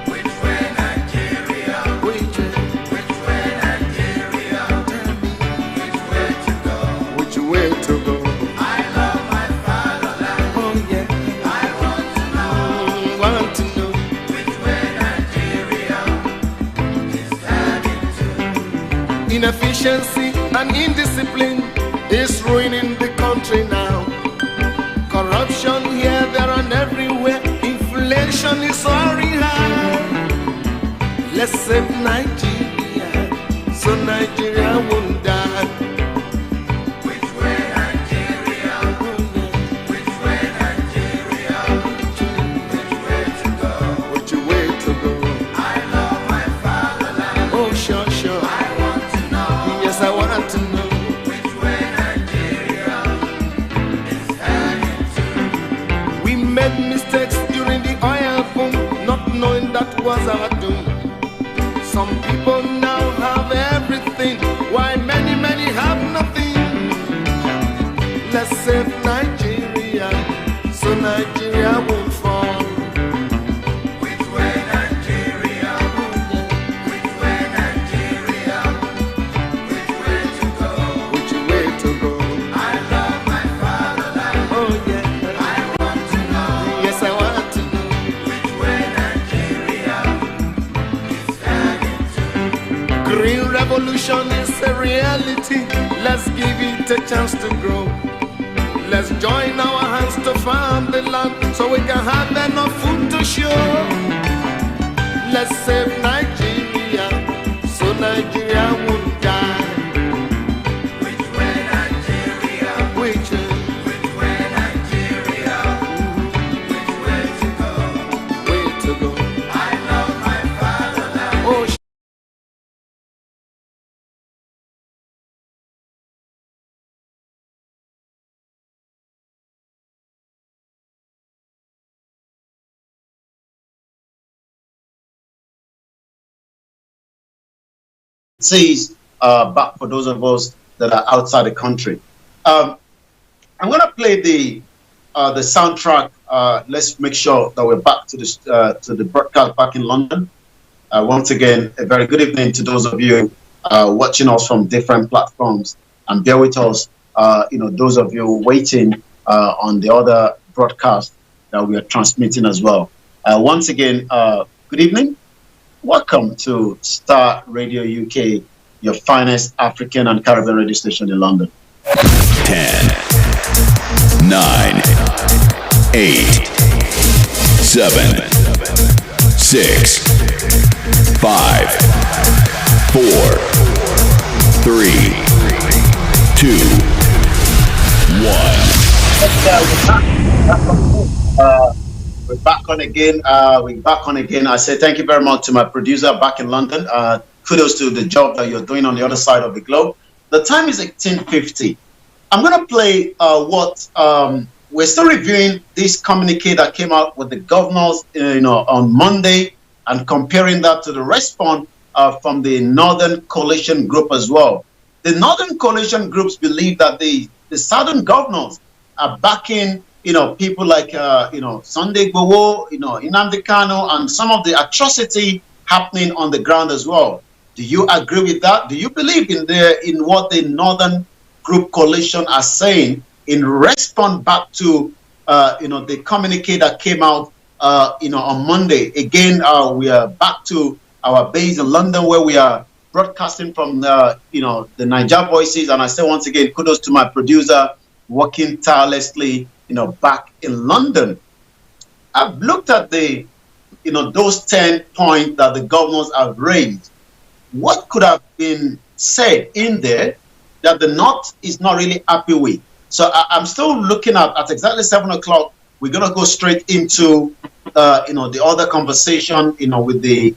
Which way Nigeria? Which way? Which way Nigeria? Tell me. Which way to go? Which way to go? I love my fatherland. Oh yeah. I want to know. Want to know. Which way Nigeria is heading to? Inefficiency and indiscipline is ruining the country now. Corruption here, there, and everywhere. Inflation is soaring high. Let's save Nigeria, so Nigeria won't die. Which way Nigeria? Which way Nigeria? Which way to go? Which way to go? I love my fatherland. Oh, sure, sure. I want to know. Yes, I want to know. Which way Nigeria is heading to? We made mistakes during the oil boom, not knowing that was our doom. Some people now have everything, while many, many have nothing. Let's save Nigeria, so Nigeria won't fall. Which way Nigeria? Which way Nigeria? Which way to go? Which way to go? I love my fatherland. Oh yeah, I want to know. yes I want to know. Which way Nigeria is heading to? Green revolution is a reality. Let's give it a chance to grow. Let's join our hands to farm the land so we can have enough food to show. Let's save Nigeria, so Nigeria won't die. Which way Nigeria? Which Which way Nigeria? Which way to go? way to go? I love my fatherland. Oh, says back for those of us that are outside the country. I'm going to play the soundtrack. Let's make sure that we're back to the broadcast back in London. Once again, a very good evening to those of you watching us from different platforms, and bear with us. Those of you waiting on the other broadcast that we are transmitting as well. Once again, good evening. Welcome to Starr Radio UK, your finest African and Caribbean radio station in London. 10, 9, 8, 7, 6, 5, 4, 3, 2, 1. We're back on again. I say thank you very much to my producer back in London. Kudos to the job that you're doing on the other side of the globe. The time is 18:50. I'm going to play what we're still reviewing this communique that came out with the governors, on Monday, and comparing that to the response from the Northern Coalition Group as well. The Northern Coalition groups believe that the Southern governors are backing people like, Sunday Igboho, Nnamdi Kanu, and some of the atrocity happening on the ground as well. Do you agree with that? Do you believe in what the Northern Group Coalition are saying in response back to, the communique that came out, on Monday? Again, we are back to our base in London where we are broadcasting from, the Niger Voices. And I say once again, kudos to my producer working tirelessly back in London. I've looked at those 10 points that the governors have raised. What could have been said in there that the North is not really happy with? So I'm still looking at exactly 7 o'clock. We're going to go straight into, the other conversation, with the,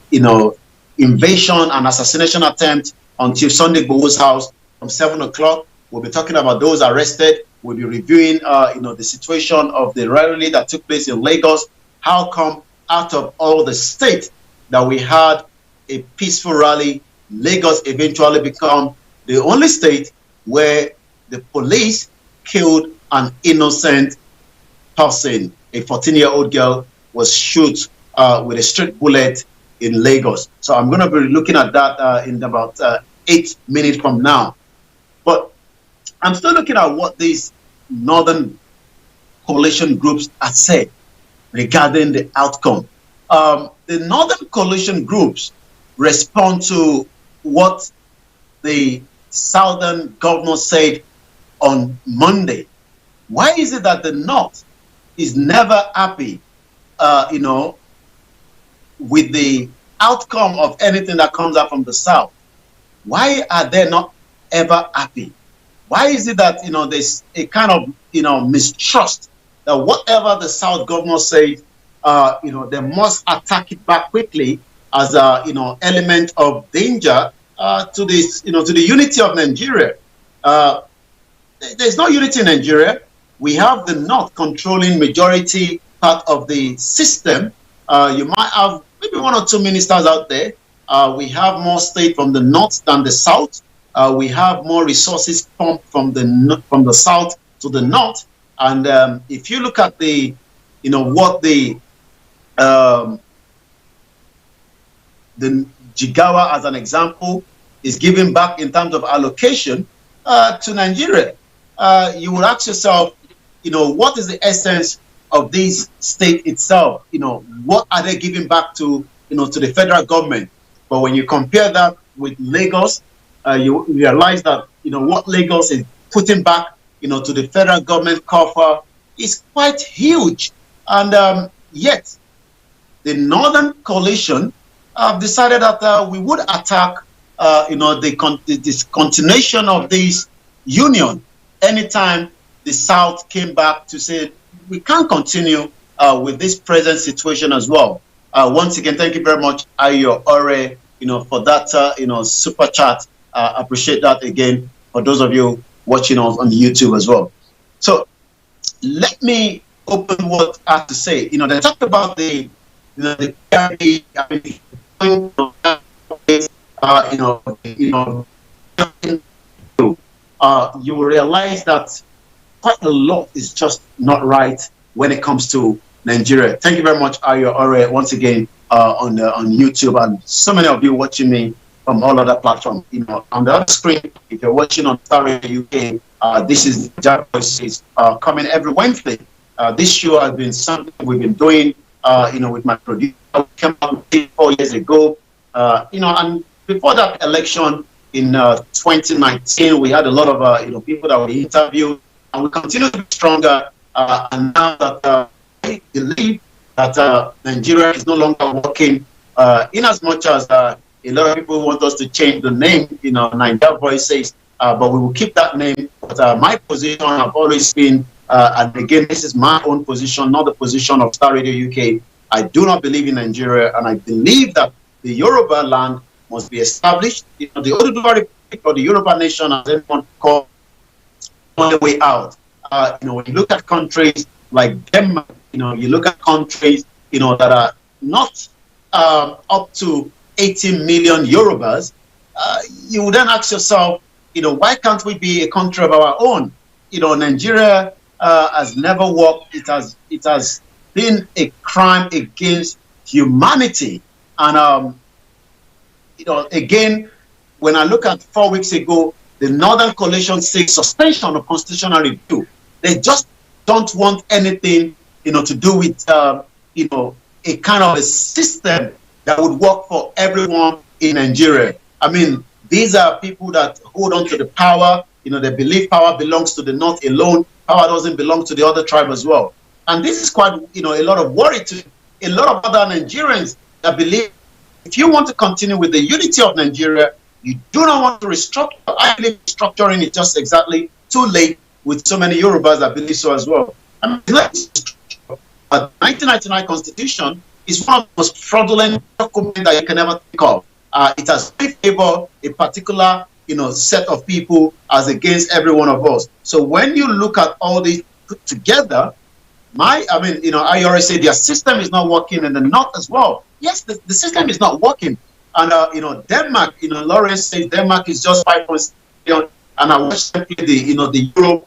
invasion and assassination attempt on Chief Sunday Igboho's house from 7 o'clock. We'll be talking about those arrested. We'll be reviewing, the situation of the rally that took place in Lagos. How come out of all the states that we had a peaceful rally, Lagos eventually become the only state where the police killed an innocent person? A 14-year-old girl was shot with a straight bullet in Lagos. So I'm going to be looking at that in about 8 minutes from now. But I'm still looking at what these Northern Coalition groups have said regarding the outcome. The Northern Coalition groups respond to what the Southern governors said on Monday. Why is it that the North is never happy, with the outcome of anything that comes out from the South? Why are they not ever happy? Why is it that, there's a kind of, mistrust that whatever the South governor says, they must attack it back quickly as a, element of danger to this, to the unity of Nigeria? There's no unity in Nigeria. We have the North controlling majority part of the system. You might have maybe one or two ministers out there. We have more state from the North than the South. We have more resources pumped from the South to the North. And if you look at the, what the Jigawa, as an example, is giving back in terms of allocation to Nigeria, you would ask yourself, what is the essence of this state itself? What are they giving back to, to the federal government? But when you compare that with Lagos, you realize that, what Lagos is putting back, to the federal government coffer is quite huge. And yet, the Northern Coalition decided that we would attack, this continuation of this union anytime the South came back to say, we can't continue with this present situation as well. Once again, thank you very much, Ayo Ore, for that, super chat. Appreciate that again for those of you watching us on YouTube as well. So let me open what I have to say. They talked about the you will realize that quite a lot is just not right when it comes to Nigeria. Thank you very much, Ayo Ore, once again on YouTube, and so many of you watching me from all other platforms. On the other screen, if you're watching on Starr UK, this is Jack Voices coming every Wednesday. This show has been something we've been doing, with my producer. We came out 4 years ago, and before that election in 2019, we had a lot of people that we interviewed, and we continue to be stronger. And now that I believe that Nigeria is no longer working, in as much as a lot of people want us to change the name, Nigeria Voices, but we will keep that name. But my position have always been, and again, this is my own position, not the position of Starr Radio UK. I do not believe in Nigeria, and I believe that the Yoruba land must be established. The Oduduwa Republic or the Yoruba nation, as everyone calls, on the way out. When you look at countries like Denmark, you look at countries, that are not up to 80 million Yorubas, you would then ask yourself, why can't we be a country of our own? Nigeria has never worked. It has been a crime against humanity. And, again, when I look at 4 weeks ago, the Northern Coalition seeks suspension of constitutional review. They just don't want anything, to do with, a kind of a system that would work for everyone in Nigeria. I mean, these are people that hold on to the power. They believe power belongs to the North alone. Power doesn't belong to the other tribe as well. And this is quite, a lot of worry to a lot of other Nigerians that believe if you want to continue with the unity of Nigeria, you do not want to restructure. I believe restructuring is just exactly too late with so many Yorubas that believe so as well. I mean, the 1999 Constitution is one of the most fraudulent documents that you can ever think of. It has favored a particular, set of people as against every one of us. So when you look at all these put together, I already say their system is not working in the North as well. Yes, the system is not working. And, Denmark, Lawrence says Denmark is just 5.6 billion. And I watched them play the Euro.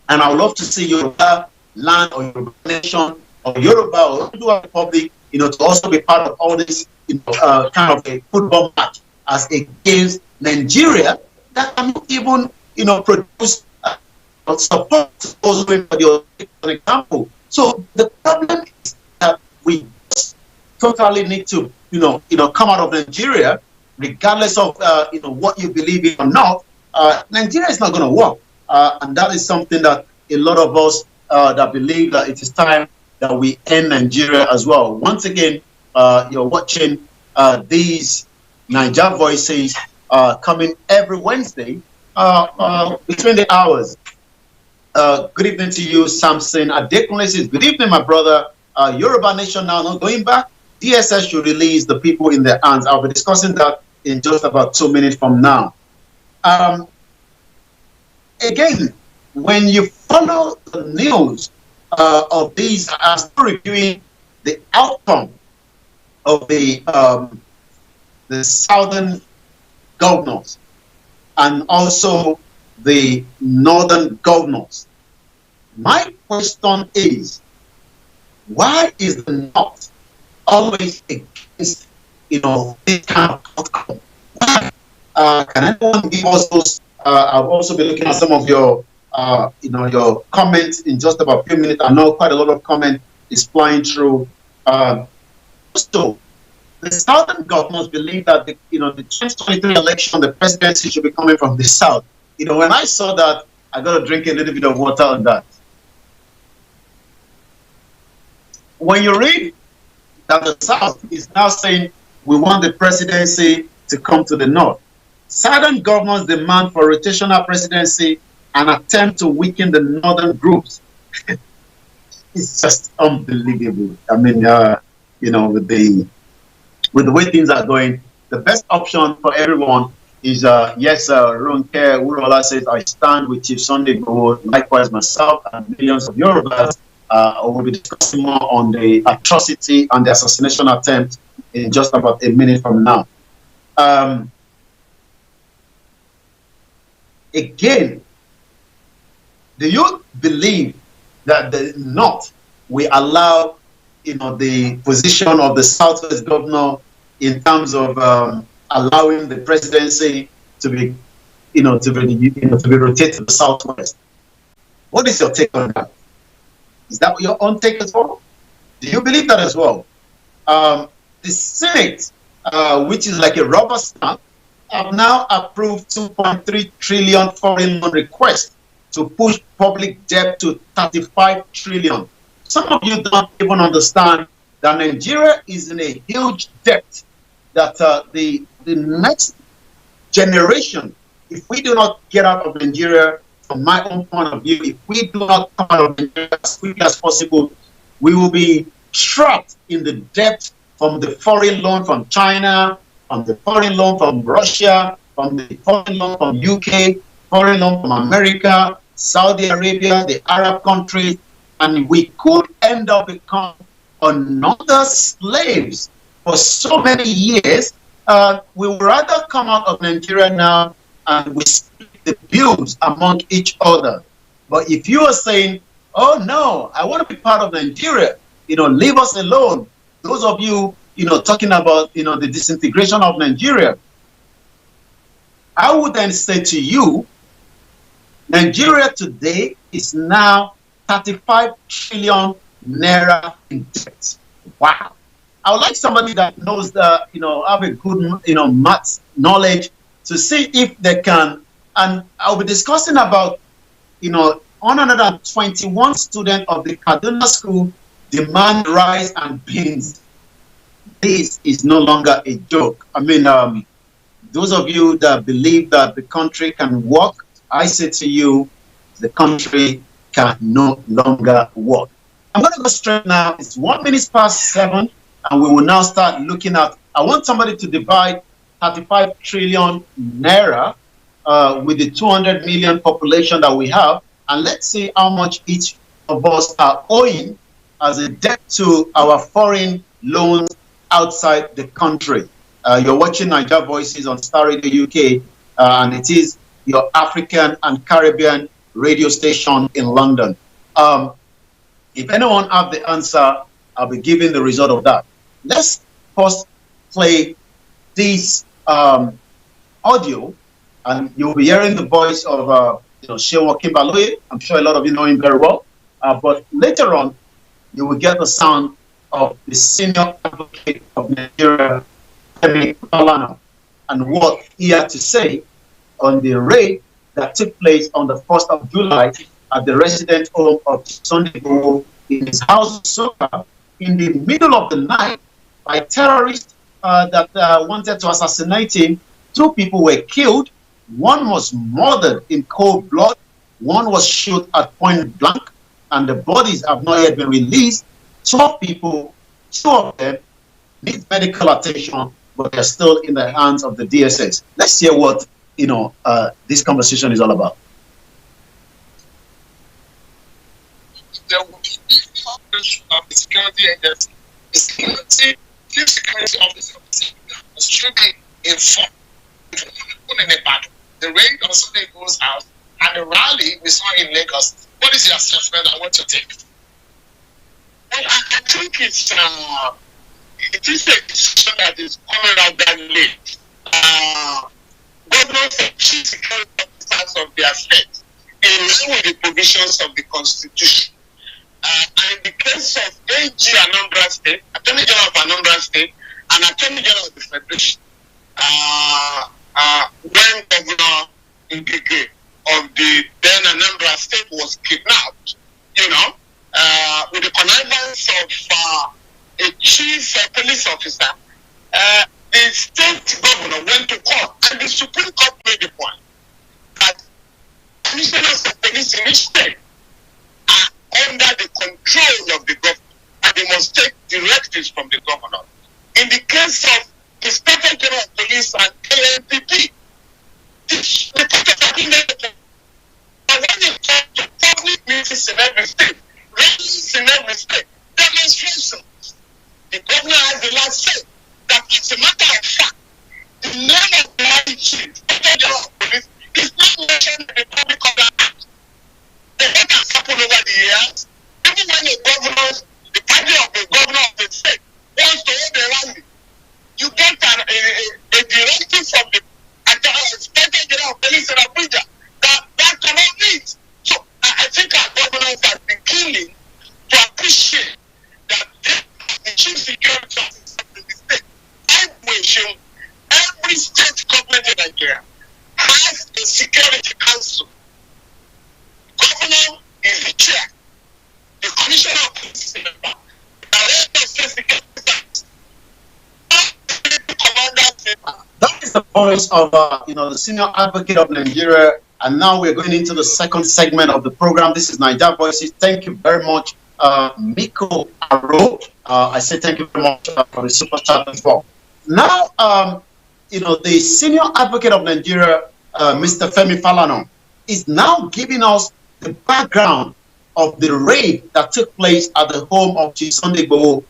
And I would love to see Yoruba land or Yoruba nation or Yoruba or Oduduwa Republic, to also be part of all this, kind of a football match as against Nigeria that cannot even, produce support for the example. So the problem is that we totally need to, come out of Nigeria, regardless of, what you believe in or not. Nigeria is not going to work. and that is something that a lot of us that believe that it is time that we end Nigeria as well. Once again, you're watching these Niger Voices coming every Wednesday between the hours. Good evening to you, Samson Adekunle says, good evening, my brother. Yoruba Nation now not going back. DSS should release the people in their hands. I'll be discussing that in just about 2 minutes from now. Again, when you follow the news of these, I'm still reviewing the outcome of the southern governors and also the northern governors. My question is, why is the North always against, this kind of outcome? Can anyone give us those? I'll also be looking at some of your, your comments in just about a few minutes. I know quite a lot of comment is flying through. So, the southern governors believe that the 2023 election, the presidency should be coming from the south. When I saw that, I got to drink a little bit of water on that. When you read that the South is now saying we want the presidency to come to the North, Southern governors demand for rotational presidency and attempt to weaken the Northern groups. It's just unbelievable. I mean, with the way things are going, the best option for everyone is yes. Ronke Urola says, I stand with Chief Sunday Igboho, likewise myself and millions of Yorubas. We'll be discussing more on the atrocity and the assassination attempt in just about a minute from now. Again, do you believe that the North will allow, the position of the Southwest governor in terms of allowing the presidency to be, to be rotated to the Southwest? What is your take on that? Is that your own take as well? Do you believe that as well? The Senate, which is like a rubber stamp, have now approved 2.3 trillion foreign loan request to push public debt to 35 trillion. Some of you don't even understand that Nigeria is in a huge debt, that the next generation, if we do not get out of Nigeria, from my own point of view, if we do not come out of Nigeria as quickly as possible, we will be trapped in the debt from the foreign loan from China, from the foreign loan from Russia, from the foreign loan from UK, foreign loan from America, Saudi Arabia, the Arab countries, and we could end up becoming another slaves for so many years. We would rather come out of Nigeria now and we split the bills among each other. But if you are saying, oh no, I want to be part of Nigeria, leave us alone. Those of you, talking about, the disintegration of Nigeria, I would then say to you, Nigeria today is now 35 trillion naira in debt. Wow. I would like somebody that knows the, have a good, maths knowledge to see if they can. And I'll be discussing about, 121 students of the Kaduna school demand rice and beans. This is no longer a joke. I mean, those of you that believe that the country can work, I say to you, the country can no longer work. I'm going to go straight now. It's 1 minute past 7, and we will now start looking at, I want somebody to divide 35 trillion naira with the 200 million population that we have, and let's see how much each of us are owing as a debt to our foreign loans outside the country. You're watching Niger Voices on Starr Radio UK, and it is your African and Caribbean radio station in London. If anyone have the answer, I'll be giving the result of that. Let's first play this audio, and you'll be hearing the voice of Shewa Kimbaloye. I'm sure a lot of you know him very well. But later on, you will get the sound of the senior advocate of Nigeria, Kemi Falana, and what he had to say on the raid that took place on the 1st of July at the resident home of Sunday Igboho in his house in Soka in the middle of the night by terrorists that wanted to assassinate him. 2 people were killed. One was murdered in cold blood. One was shot at point blank, and the bodies have not yet been released. 12 people, 2 of them need medical attention, but they're still in the hands of the DSS. Let's hear what this conversation is all about. There will be operation of the security agency. The security officers should be informed. The raid on Sunday Igboho's house and the rally we saw in Lagos. What is your assessment and what you take? Well, I think it is a decision that is coming out that late. Governors and chief security officers of their state, in line with the provisions of the Constitution. And in the case of AG Anambra State, Attorney General of Anambra State, and Attorney General of the Federation, when Governor Ngige of the then Anambra State was kidnapped, with the connivance of a chief police officer, the state governor went to court, and the Supreme Court made the point that commissioners of police in each state are under the control of the government, and they must take directives from the governor. In the case of the Inspector General of Police and KNPP, the when it comes to public meetings in every state, rallies in every state, demonstrations, the governor has the last say that it's a matter of fact. The name of the rally chief, Inspector General of Police, is not mentioned in the Public Order Act. What has happened over the years, even when the party of the governor of the state wants to hold a rally, you get a directive from the Inspector General of Police in Abuja that cannot meet. So I think our governors have been keen to appreciate that the chief security officer of the state, every state government in Nigeria has a security council. Governor is the chair. The commissioner of police is the member. The director of state security service. That is the voice of the senior advocate of Nigeria. And now we're going into the second segment of the program. This is Niger Voices. Thank you very much, Miko Aro. I say thank you very much for the super chat as well. Now, the senior advocate of Nigeria, Mr. Femi Falana, is now giving us the background of the raid that took place at the home of Chief Sunday Igboho.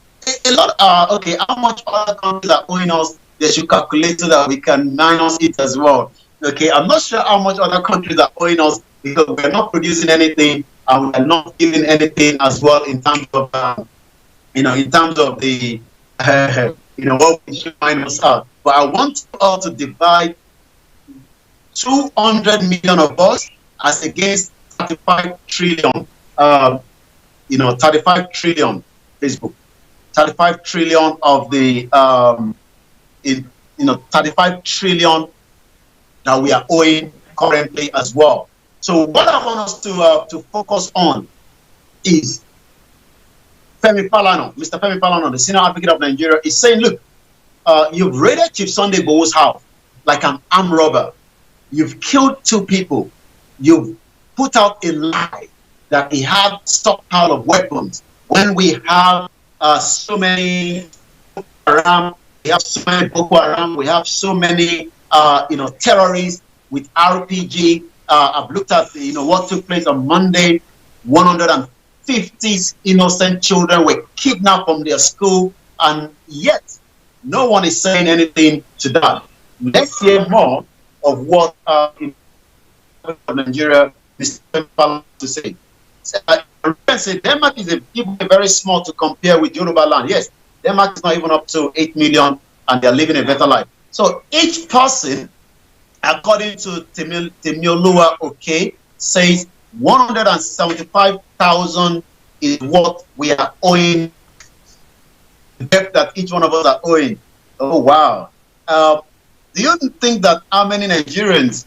A lot. How much other countries are owing us? They should calculate so that we can minus it as well. Okay, I'm not sure how much other countries are owing us because we're not producing anything and we're not giving anything as well in terms of, in terms of the, what we should minus out. But I want all to divide 200 million of us as against 35 trillion, 35 trillion Facebook, 35 trillion of the, 35 trillion that we are owing currently as well. So what I want us to focus on is Femi Falana, Mr. Femi Falana, the senior advocate of Nigeria, is saying, look, you've raided Chief Sunday Igboho's house like an armed robber. You've killed 2 people. You've put out a lie that he had stockpile of weapons. When we have so many we have so many Boko Haram, we have so many terrorists with RPG. I've looked at what took place on Monday. 150 innocent children were kidnapped from their school, and yet no one is saying anything to that. Let's hear more of what Nigeria Mr. Falana to say. Denmark is even very small to compare with Yoruba land. Yes, Denmark is not even up to 8 million, and they're living a better life. So each person, according to Temioluwa Oke, says 175,000 is what we are owing, the debt that each one of us are owing. Oh, wow. Do you think that how many Nigerians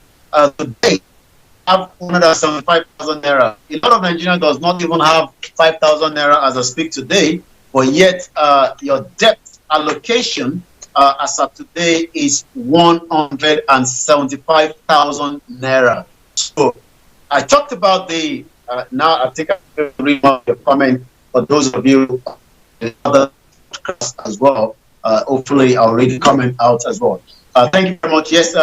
today have 175,000 naira. A lot of Nigerians does not even have 5,000 naira as I speak today, but yet your debt allocation as of today is 175,000 naira. So I talked about the now I think I will read one of your comment for those of you in other podcasts as well. Hopefully I'll read the comment out as well. Thank you very much. Yes,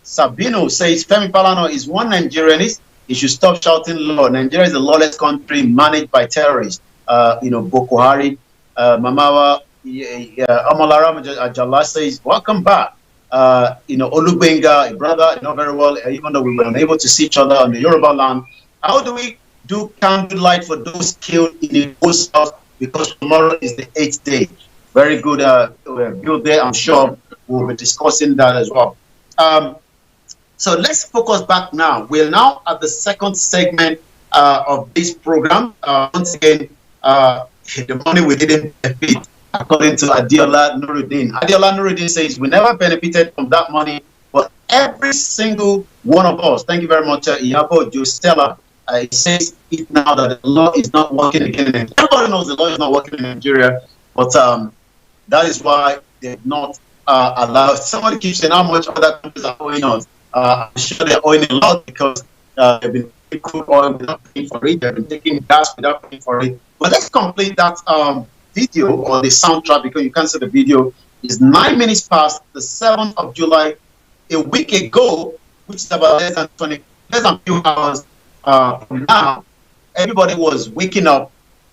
Sabino says Femi Palano is one Nigerianist. He should stop shouting law. Nigeria is a lawless country managed by terrorists. Boko Haram. Mamawa Amalara Ajala says, welcome back. Olubenga, a brother, very well, even though we were unable to see each other on the Yoruba land. How do we do candlelight for those killed in the ghost house? Because tomorrow is the 8th day. Very good build there. I'm sure we'll be discussing that as well. So let's focus back now. We're now at the second segment of this program. Once again, the money we didn't benefit, according to Adiola Nuruddin. Adiola Nuruddin says, we never benefited from that money, but every single one of us, thank you very much, Iyabo Jostella, it says it now that the law is not working again. Everybody knows the law is not working in Nigeria, but that is why they're not allowed. Somebody keeps saying how much other countries are owing us. I'm sure they're owing a lot because they've been taking crude oil without paying for it. They've been taking gas without paying for it. But let's complete that video or the soundtrack because you can't see the video. It's 9 minutes past the 7th of July, a week ago, which is about less than a few hours from now. Everybody was waking up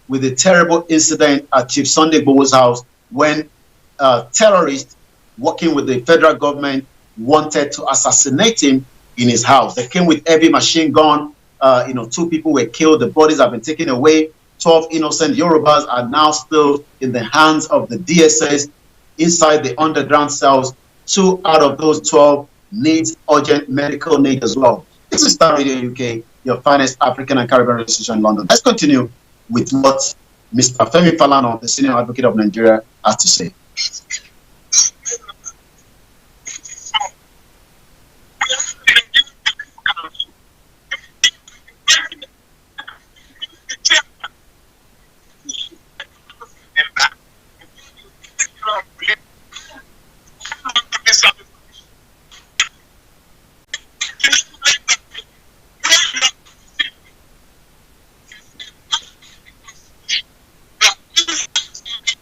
with a terrible incident at Chief Sunday Igboho's house when terrorists working with the federal government wanted to assassinate him in his house. They came with heavy machine gun. 2 people were killed. The bodies have been taken away. 12 innocent Yorubas are now still in the hands of the DSS inside the underground cells. 2 out of those 12 needs urgent medical need as well. This is Starr Radio UK, your finest African and Caribbean radio station in London. Let's continue with what Mr. Femi Falana, the senior advocate of Nigeria, has to say.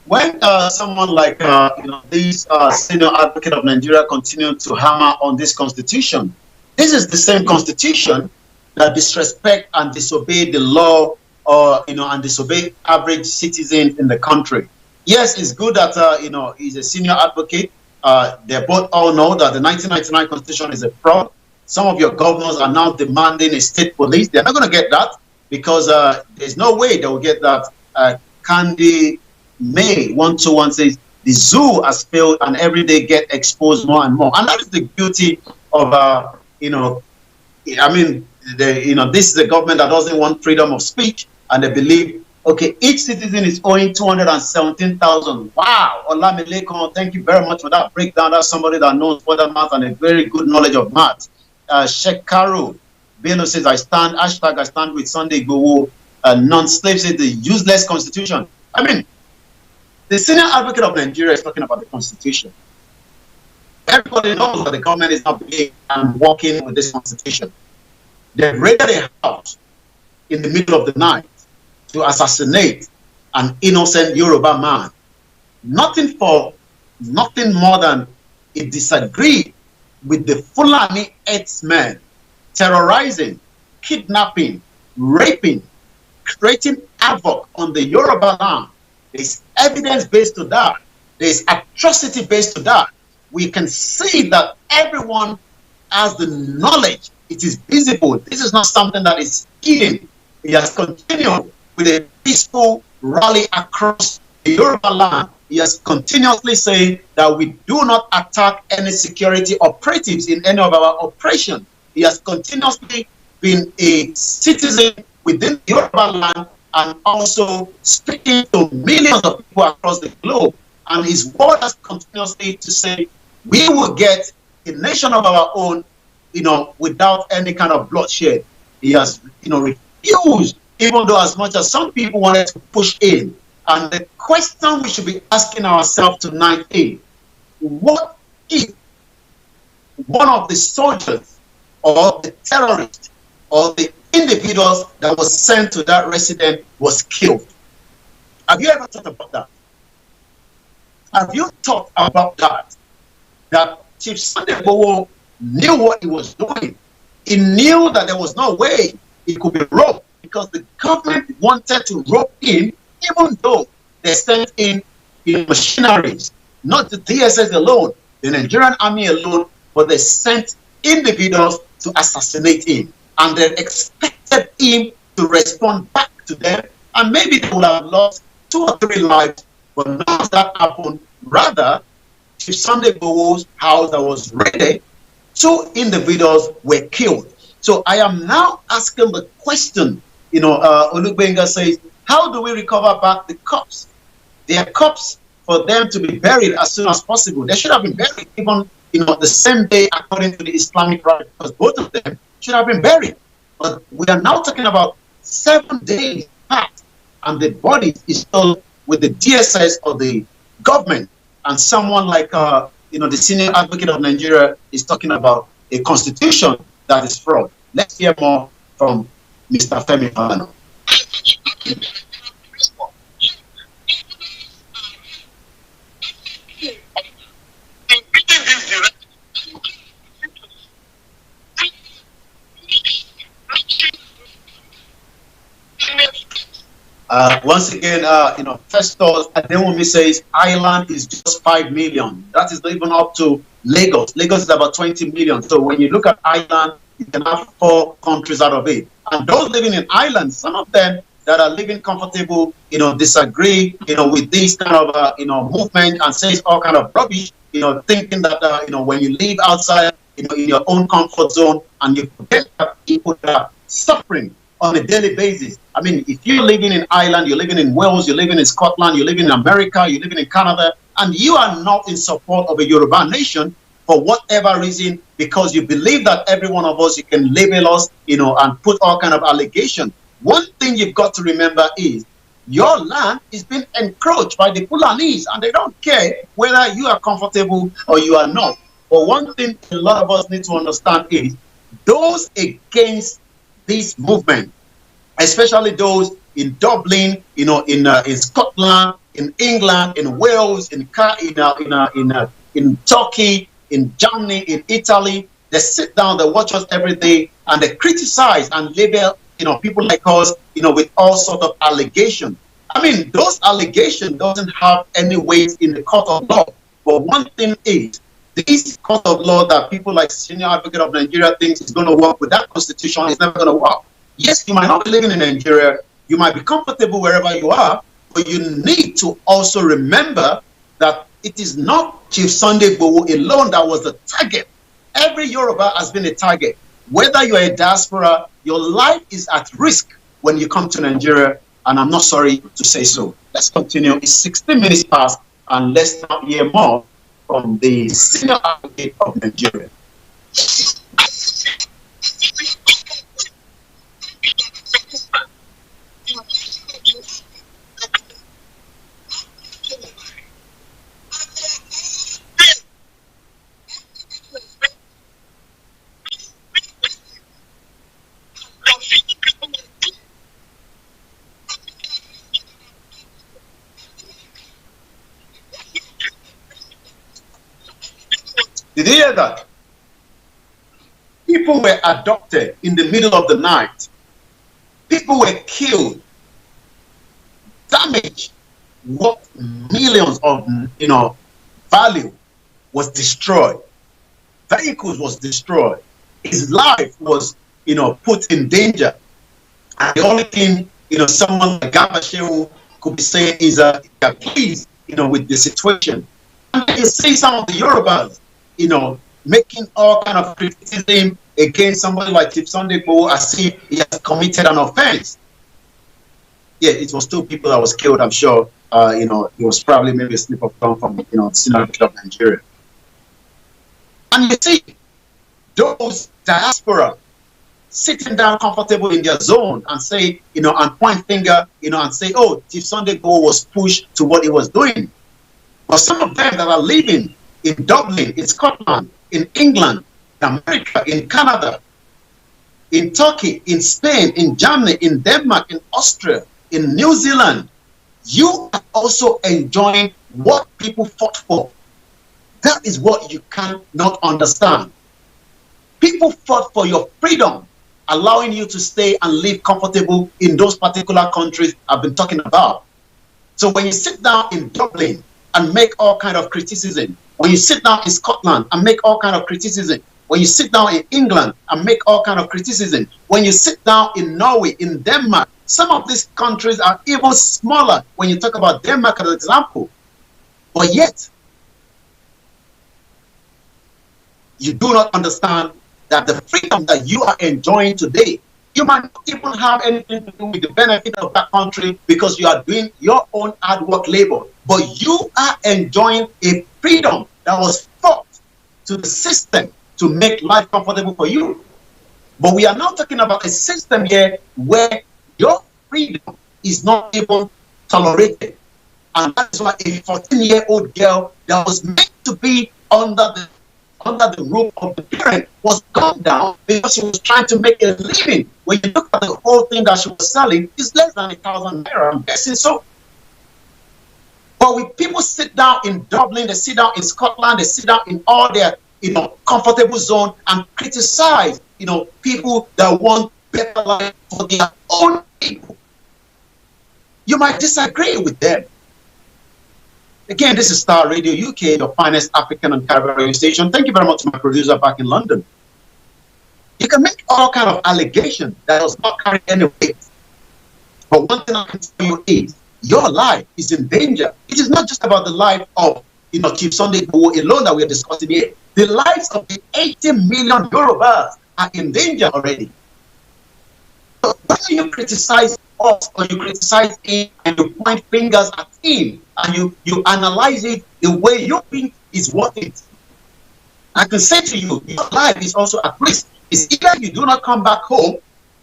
When someone like this senior advocate of Nigeria continue to hammer on this constitution, this is the same constitution that disrespect and disobey the law, or and disobey average citizens in the country. Yes, it's good that he's a senior advocate. They both all know that the 1999 constitution is a fraud. Some of your governors are now demanding a state police. They're not going to get that because there's no way they will get that. Candy May 121 says the zoo has failed and every day get exposed more and more, and that is the beauty of this is a government that doesn't want freedom of speech, and they believe okay, each citizen is owing 217,000. Wow, Olamilekon, thank you very much for that breakdown. That's somebody that knows further math and a very good knowledge of math. Shekaru Bello says I stand with Sunday Igboho. Non-slave says the useless constitution. I mean, the senior advocate of Nigeria is talking about the constitution. Everybody knows that the government is not being and working with this constitution. They raided a house in the middle of the night to assassinate an innocent Yoruba man. Nothing more than it disagreed with the Fulani herdsmen terrorizing, kidnapping, raping, creating havoc on the Yoruba land. There's evidence based to that. There's atrocity based to that. We can see that everyone has the knowledge. It is visible. This is not something that is hidden. It has continued with a peaceful rally across the Yoruba land. He has continuously said that we do not attack any security operatives in any of our operations. He has continuously been a citizen within the Yoruba land and also speaking to millions of people across the globe. And his word has continuously to say, we will get a nation of our own, without any kind of bloodshed. He has, refused, even though as much as some people wanted to push in. And the question we should be asking ourselves tonight is, what if one of the soldiers or the terrorist or the individuals that was sent to that residence was killed? Have you ever thought about that? Have you thought about that? That Chief Sunday Igboho knew what he was doing. He knew that there was no way he could be robbed because the government wanted to rob him, even though they sent in machineries, not the DSS alone, the Nigerian army alone, but they sent individuals to assassinate him. And they expected him to respond back to them, and maybe they would have lost 2 or 3 lives, but none of that happened. Rather, Chief Sunday Igboho's house that was raided, 2 individuals were killed. So I am now asking the question, Olugbenga says, how do we recover back the corpse? They are corpse for them to be buried as soon as possible. They should have been buried even, the same day according to the Islamic right, because both of them should have been buried. But we are now talking about 7 days past, and the body is still with the DSS or the government. And someone like, the senior advocate of Nigeria is talking about a constitution that is fraud. Let's hear more from Mr. Femi Falana. Once again, Festus Adewumi says Ireland is just 5 million. That is not even up to Lagos. Lagos is about 20 million. So when you look at Ireland, you can have 4 countries out of it. And those living in Ireland, some of them that are living comfortable, disagree, with this kind of, movement and says all kind of rubbish, thinking that, when you live outside, in your own comfort zone, and you forget that people that are suffering on a daily basis. I mean, if you're living in Ireland, you're living in Wales, you're living in Scotland, you're living in America, you're living in Canada, and you are not in support of a Yoruba nation for whatever reason, because you believe that every one of us, you can label us, and put all kind of allegations. One thing you've got to remember is your land is being encroached by the Fulanis, and they don't care whether you are comfortable or you are not. But one thing a lot of us need to understand is those against this movement, especially those in Dublin, in Scotland, in England, in Wales, in Turkey, in Germany, in Italy, they sit down, they watch us every day, and they criticize and label, people like us, with all sorts of allegations. I mean, those allegations doesn't have any weight in the court of law. But one thing is, this court of law that people like Senior Advocate of Nigeria thinks is going to work with that constitution is never going to work. Yes, you might not be living in Nigeria, you might be comfortable wherever you are, but you need to also remember that it is not Chief Sunday Igboho alone that was the target. Every Yoruba has been a target. Whether you're a diaspora, your life is at risk when you come to Nigeria, and I'm not sorry to say so. Let's continue. It's 16 minutes past, and let's now hear more from the Senior Advocate of Nigeria. Did you hear that? People were abducted in the middle of the night. People were killed, damaged. What millions of value was destroyed. Vehicles was destroyed. His life was put in danger. And the only thing someone like Gabashew could be saying is pleased with the situation. And you see some of the Yorubas making all kind of criticism against somebody like Chief Sunday Igboho as if he has committed an offense. Yeah, it was 2 people that was killed, I'm sure. It was probably maybe a slip of tongue from, the Senior Advocate of Nigeria. And you see, those diaspora sitting down comfortable in their zone and say, and point finger, and say, oh, Chief Sunday Igboho was pushed to what he was doing. But some of them that are living in Dublin, in Scotland, in England, in America, in Canada, in Turkey, in Spain, in Germany, in Denmark, in Austria, in New Zealand, you are also enjoying what people fought for. That is what you cannot understand. People fought for your freedom, allowing you to stay and live comfortable in those particular countries I've been talking about. So when you sit down in Dublin and make all kind of criticism, when you sit down in Scotland and make all kind of criticism, when you sit down in England and make all kind of criticism, when you sit down in Norway, in Denmark, some of these countries are even smaller when you talk about Denmark as an example. But yet, you do not understand that the freedom that you are enjoying today, you might not even have anything to do with the benefit of that country because you are doing your own hard work labor. But you are enjoying a freedom that was fought to the system to make life comfortable for you. But we are now talking about a system here where your freedom is not even tolerated. And that is why a 14-year-old girl that was meant to be under the roof of the parent was gunned down because she was trying to make a living. When you look at the whole thing that she was selling, it's less than 1,000 naira. I'm guessing so. But when people sit down in Dublin, they sit down in Scotland, they sit down in all their comfortable zone and criticize people that want better life for their own people. You might disagree with them. Again, this is Starr Radio UK, your finest African and Caribbean radio station. Thank you very much to my producer back in London. You can make all kind of allegations that does not carry any weight. But one thing I can tell you is your life is in danger. It is not just about the life of Chief Sunday Igboho alone that we are discussing here. The lives of the 80 million Yorubas are in danger already. So when you criticize us or you criticize him and you point fingers at him and you analyze it the way you think is worth it, I can say to you, your life is also at risk. It's either you do not come back home.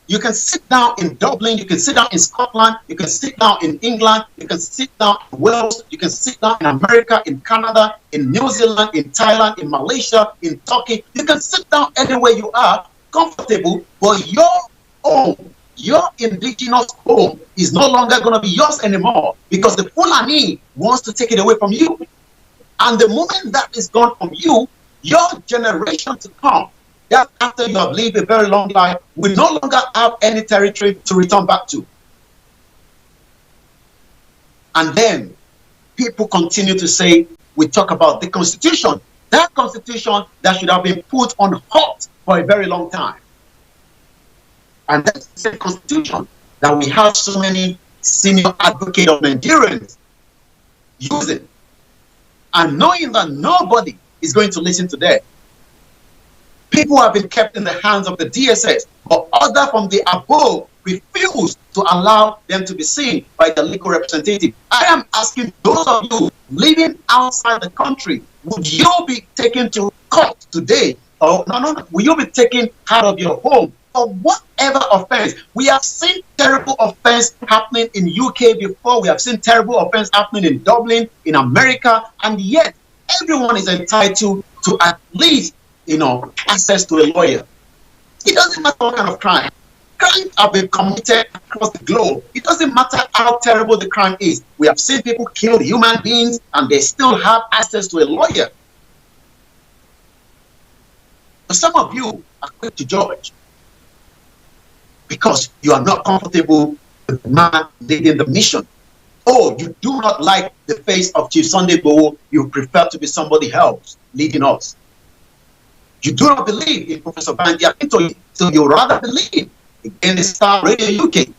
You can sit down in Dublin, you can sit down in Scotland, you can sit down in England, you can sit down in Wales, you can sit down in America, in Canada, in New Zealand, in Thailand, in Malaysia, in Turkey. You can sit down anywhere you are, comfortable, but your home, your indigenous home is no longer going to be yours anymore because the Fulani wants to take it away from you. And the moment that is gone from you, your generation to come, that after you have lived a very long life, will no longer have any territory to return back to. And then people continue to say, we talk about the Constitution. That Constitution that should have been put on hold for a very long time. And that's the same Constitution that we have so many senior advocates of Nigerians using. And knowing that nobody is going to listen to them. People have been kept in the hands of the DSS, but others from the above refuse to allow them to be seen by the legal representative. I am asking those of you living outside the country, would you be taken to court today? Or no, will you be taken out of your home for whatever offense? We have seen terrible offense happening in UK before. We have seen terrible offense happening in Dublin, in America, and yet everyone is entitled to at least access to a lawyer. It doesn't matter what kind of crime. Crimes have been committed across the globe. It doesn't matter how terrible the crime is. We have seen people kill human beings and they still have access to a lawyer. But some of you are quick to judge because you are not comfortable with the man leading the mission. Oh, you do not like the face of Chief Sunday Igboho. You prefer to be somebody else leading us. You do not believe in Professor Banji Akintoye, so you rather believe in the Starr Radio UK,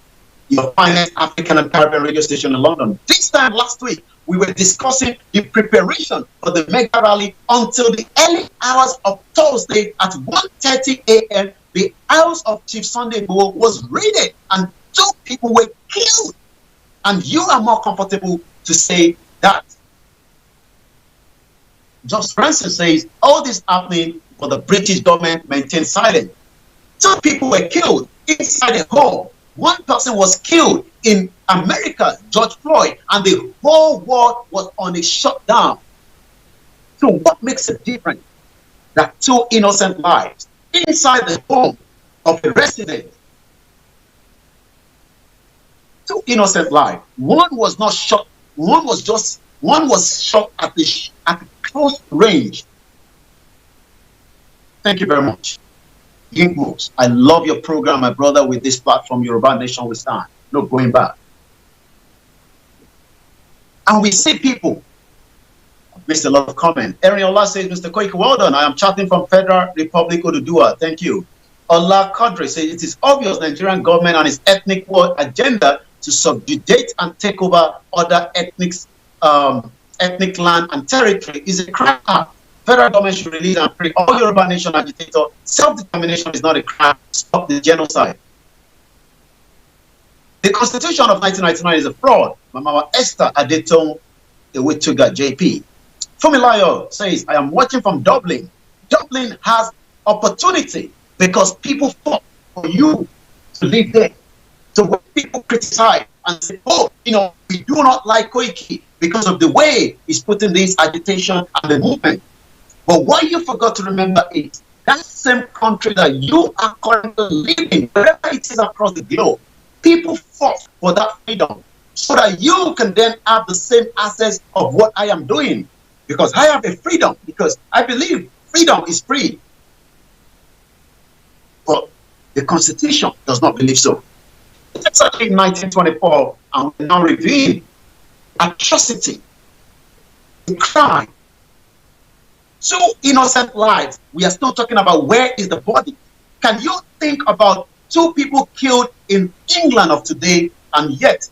your finest African and Caribbean radio station in London. This time last week, we were discussing the preparation for the mega rally until the early hours of Thursday at 1:30 a.m. The house of Chief Sunday Igboho was raided and 2 people were killed. And you are more comfortable to say that. Just Francis says, all this happening but the British government maintained silence. 2 people were killed inside a home. 1 person was killed in America, George Floyd, and the whole world was on a shutdown. So what makes it different? That 2 innocent lives inside the home of a resident. 2 innocent lives. One was not shot. One was shot at the close range. Thank you very much. Ginkgos, I love your program, my brother, with this platform, Yoruba Nation We Stand. No going back. And we see people. I've missed a lot of comment. Eriola says, Mr. Koiki, well done. I am chatting from Federal Republic Oduduwa. Thank you. Ola Kadri says, it is obvious Nigerian government and its ethnic war agenda to subjugate and take over other ethnic land and territory is a crime act. Federal government should release and free all Yoruba Nation agitators. Self-determination is not a crime. Stop the genocide. The Constitution of 1999 is a fraud. Mama Esther Adetong Ewituga JP. Fumilayo says, I am watching from Dublin. Dublin has opportunity because people fought for you to live there. So when people criticize and say, oh, we do not like Koiki because of the way he's putting this agitation and the movement. But what you forgot to remember is that same country that you are currently living, wherever it is across the globe, people fought for that freedom so that you can then have the same access of what I am doing. Because I have a freedom, because I believe freedom is free. But the Constitution does not believe so. It's actually in 1924, and we're now reviewing atrocity, crime. 2 innocent lives. We are still talking about where is the body. Can you think about 2 people killed in England of today, and yet,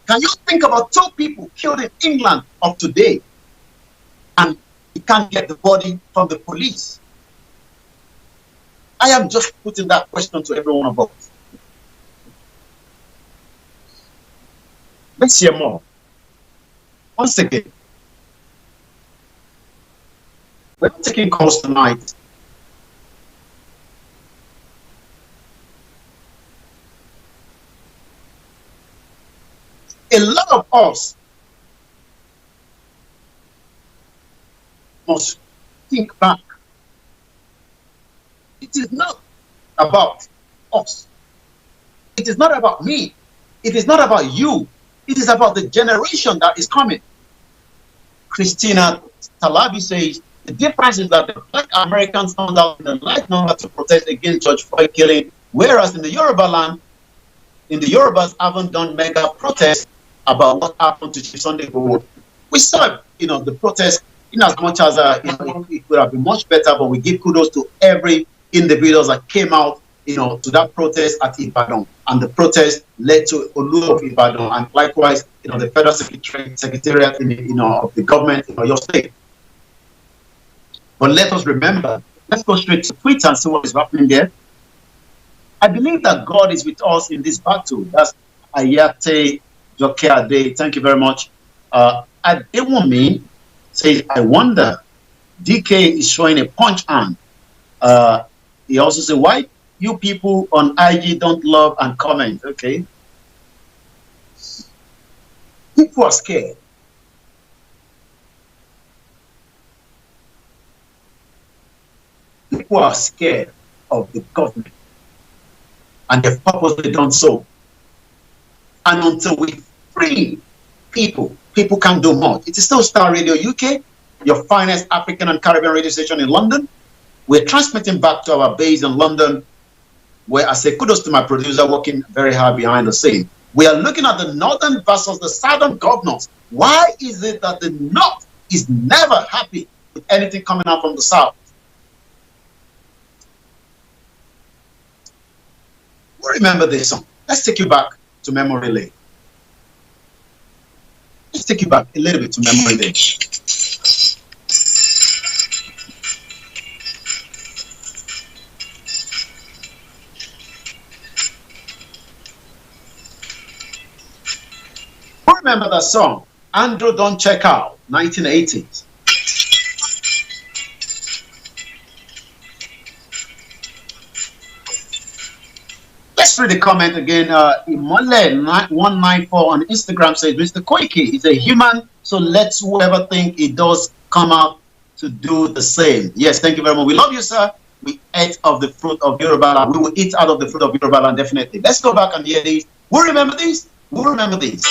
can you think about 2 people killed in England of today, and you can't get the body from the police? I am just putting that question to every one of us. Let's hear more. Once again, we're not taking calls tonight. A lot of us must think back. It is not about us. It is not about me. It is not about you. It is about the generation that is coming. Christina Talabi says, the difference is that the Black Americans found out in a large number to protest against George Floyd killing, whereas in the Yoruba land, the Yorubas haven't done mega protests about what happened to Chief Sunday Igboho. We saw, the protest in as much as it would have been much better, but we give kudos to every individual that came out, to that protest at Ibadan, and the protest led to Olu of Ibadan, and likewise, the federal secretariat, of the government in your state. But let us remember, let's go straight to Twitter and see what is happening there. I believe that God is with us in this battle. That's Ayate Jokeade. Thank you very much. Adewumi says, I wonder, DK is showing a punch hand. He also said, why you people on IG don't love and comment? Okay. People are scared. People are scared of the government, and they've purposely done so. And until we free people, people can't do much. It is still Star Radio UK, your finest African and Caribbean radio station in London. We're transmitting back to our base in London, where I say kudos to my producer working very hard behind the scene. We are looking at the northern versus the southern governors. Why is it that the north is never happy with anything coming out from the south? Remember this song. Let's take you back to memory lane. Let's take you back a little bit to memory lane. Who remember that song? Andrew Don't Check Out, 1980s. Let's read the comment again. Imole194 on Instagram says, Mr. Koiki is a human, so let's whoever think it does come out to do the same. Yes, thank you very much. We love you, sir. We ate of the fruit of Yoruba land. We will eat out of the fruit of Yoruba land, definitely. Let's go back and hear these. We'll remember these. We'll remember these.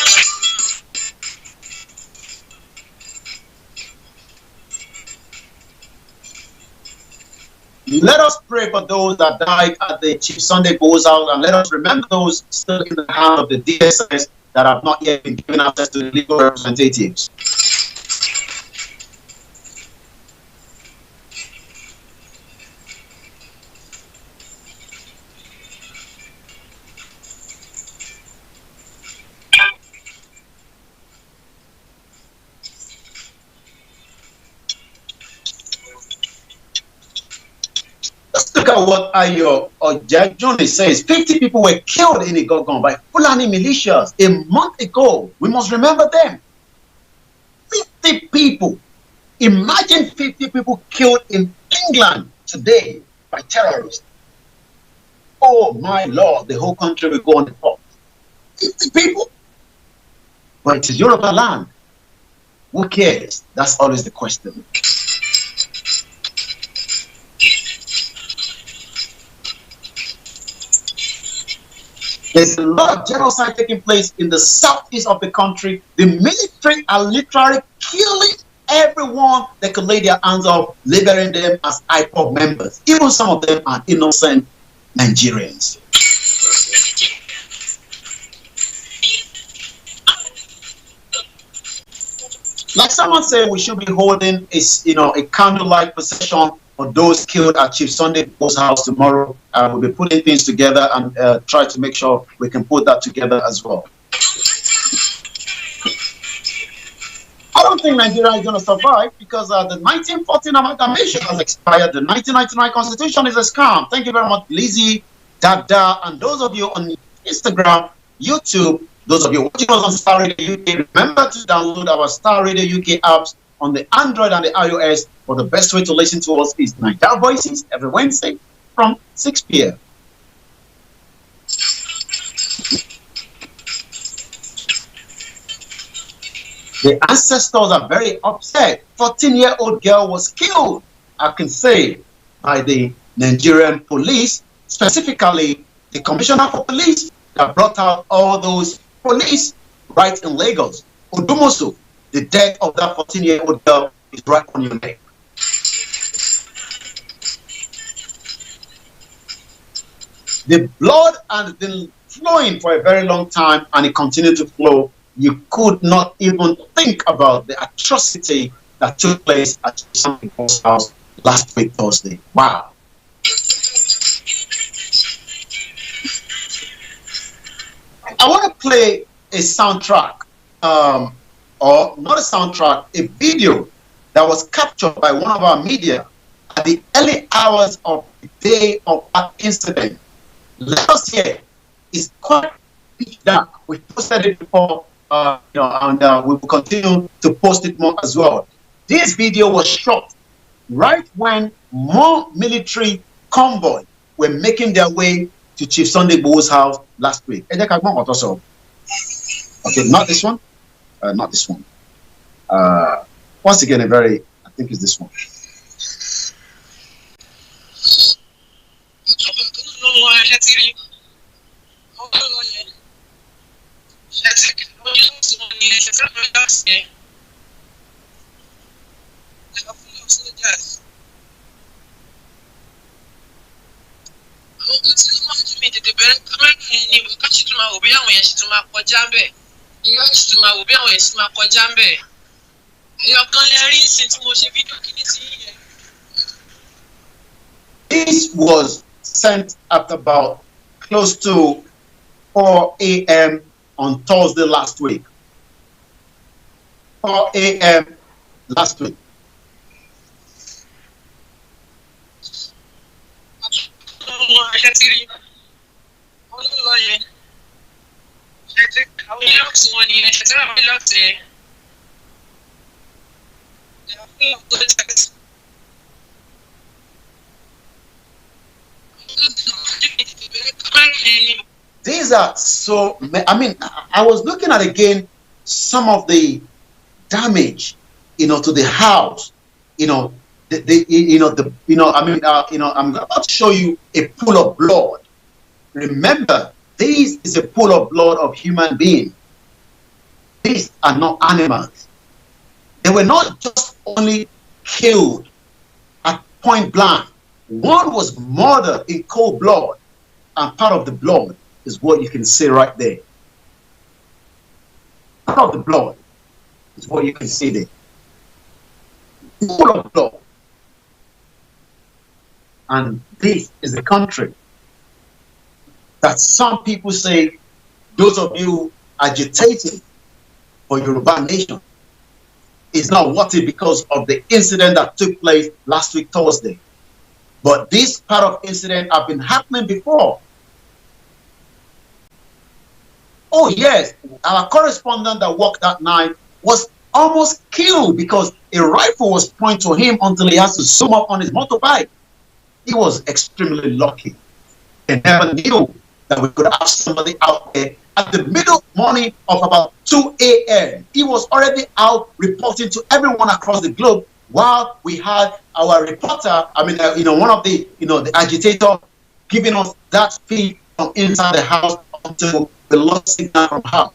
Let us pray for those that died at the Chief Sunday goes out, and let us remember those still in the hand of the DSS that have not yet been given access to the legal representatives. Look at what Ayo Ojajuni says. 50 people were killed in Igogon by Fulani militias a month ago. We must remember them. 50 people. Imagine 50 people killed in England today by terrorists. Oh my Lord, the whole country will go on the top. 50 people? But it is Yoruba land. Who cares? That's always the question. There's a lot of genocide taking place in the southeast of the country. The military are literally killing everyone that could lay their hands on, labeling them as IPOB members. Even some of them are innocent Nigerians. Like someone said, we should be holding a candlelight procession for those killed at Chief Sunday Post House tomorrow. We'll be putting things together and try to make sure we can put that together as well. I don't think Nigeria is going to survive because the 1914 amalgamation has expired. The 1999 constitution is a scam. Thank you very much, Lizzie, Dada, and those of you on Instagram, YouTube, those of you watching us on Starr Radio UK, remember to download our Starr Radio UK apps on the Android and the iOS. For the best way to listen to us is Niger Voices every Wednesday from 6 p.m. The ancestors are very upset. 14-year-old girl was killed, I can say, by the Nigerian police, specifically the commissioner for police that brought out all those police right in Lagos. Odumosu, the death of that 14-year-old girl is right on your neck. The blood has been flowing for a very long time and it continued to flow. You could not even think about the atrocity that took place at somebody's house last week, Thursday. Wow. I want to play a soundtrack, or not a soundtrack, a video that was captured by one of our media at the early hours of the day of that incident. Let us hear. It's quite dark. We posted it before, and we will continue to post it more as well. This video was shot right when more military convoy were making their way to Chief Sunday Igboho's house last week. Okay, not this one. Not this one. Once again, I think it's this one. This was sent at about close to 4 a.m. on Thursday last week. 4 a.m. last week. these are so. I mean, I was looking at again some of the damage, to the house. You know, I mean, I'm about to show you a pool of blood. Remember, this is a pool of blood of human beings. These are not animals. They were not just only killed at point blank. One was murdered in cold blood, and part of the blood is what you can see right there. Part of the blood is what you can see there. Full of blood. And this is the country that some people say, those of you agitating for Yoruba nation, is not worth it because of the incident that took place last week Thursday. But this part of incident have been happening before. Oh yes, our correspondent that worked that night was almost killed because a rifle was pointed to him until he has to zoom up on his motorbike. He was extremely lucky. They never knew that we could have somebody out there at the middle morning of about 2 a.m. He was already out reporting to everyone across the globe while we had our reporter, one of the agitator giving us that feed from inside the house until we lost signal from house.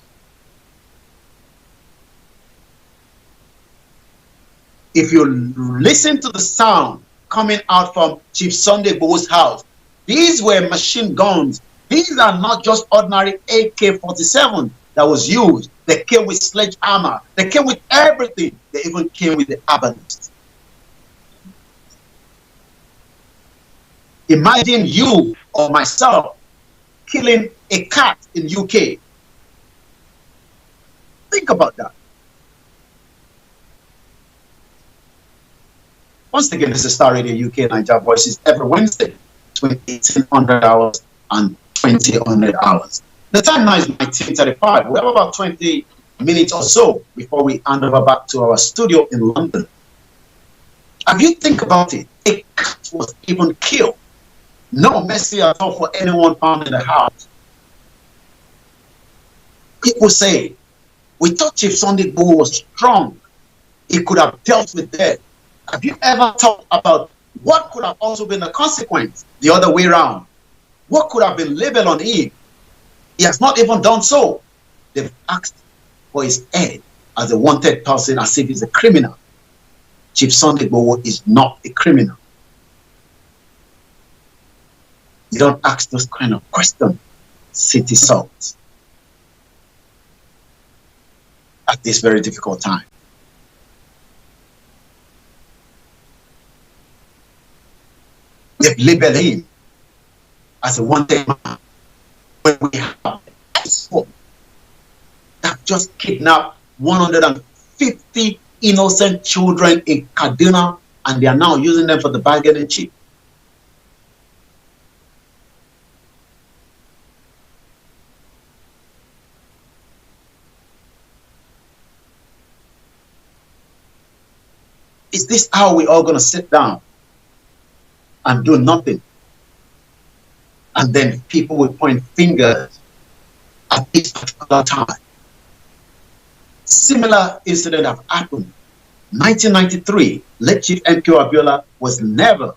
If you listen to the sound coming out from Chief Sunday Igboho's house, these were machine guns. These are not just ordinary AK-47 that was used. They came with sledgehammer. They came with everything. They even came with the abalist. Imagine you or myself killing a cat in UK. Think about that. Once again, this is Starr Radio UK Niger Voices every Wednesday between 1800 hours and 2000 hours. The time now is 19:35. We have about 20 minutes or so before we hand over back to our studio in London. Have you think about it? A cat was even killed. No mercy at all for anyone found in the house. People say, we thought Chief Sunday Igboho was strong. He could have dealt with death. Have you ever thought about what could have also been the consequence the other way around? What could have been labeled on him? He has not even done so. They've asked for his head as a wanted person, as if he's a criminal. Chief Sunday Igboho is not a criminal. You don't ask those kind of questions, city salt, at this very difficult time. They've labeled him as a wanted man. When we have ISWAP that just kidnapped 150 innocent children in Kaduna, and they are now using them for the bargaining chip. Is this how we all going to sit down and do nothing? And then people will point fingers at this particular time. Similar incident have happened. 1993, late Chief MK Abiola was never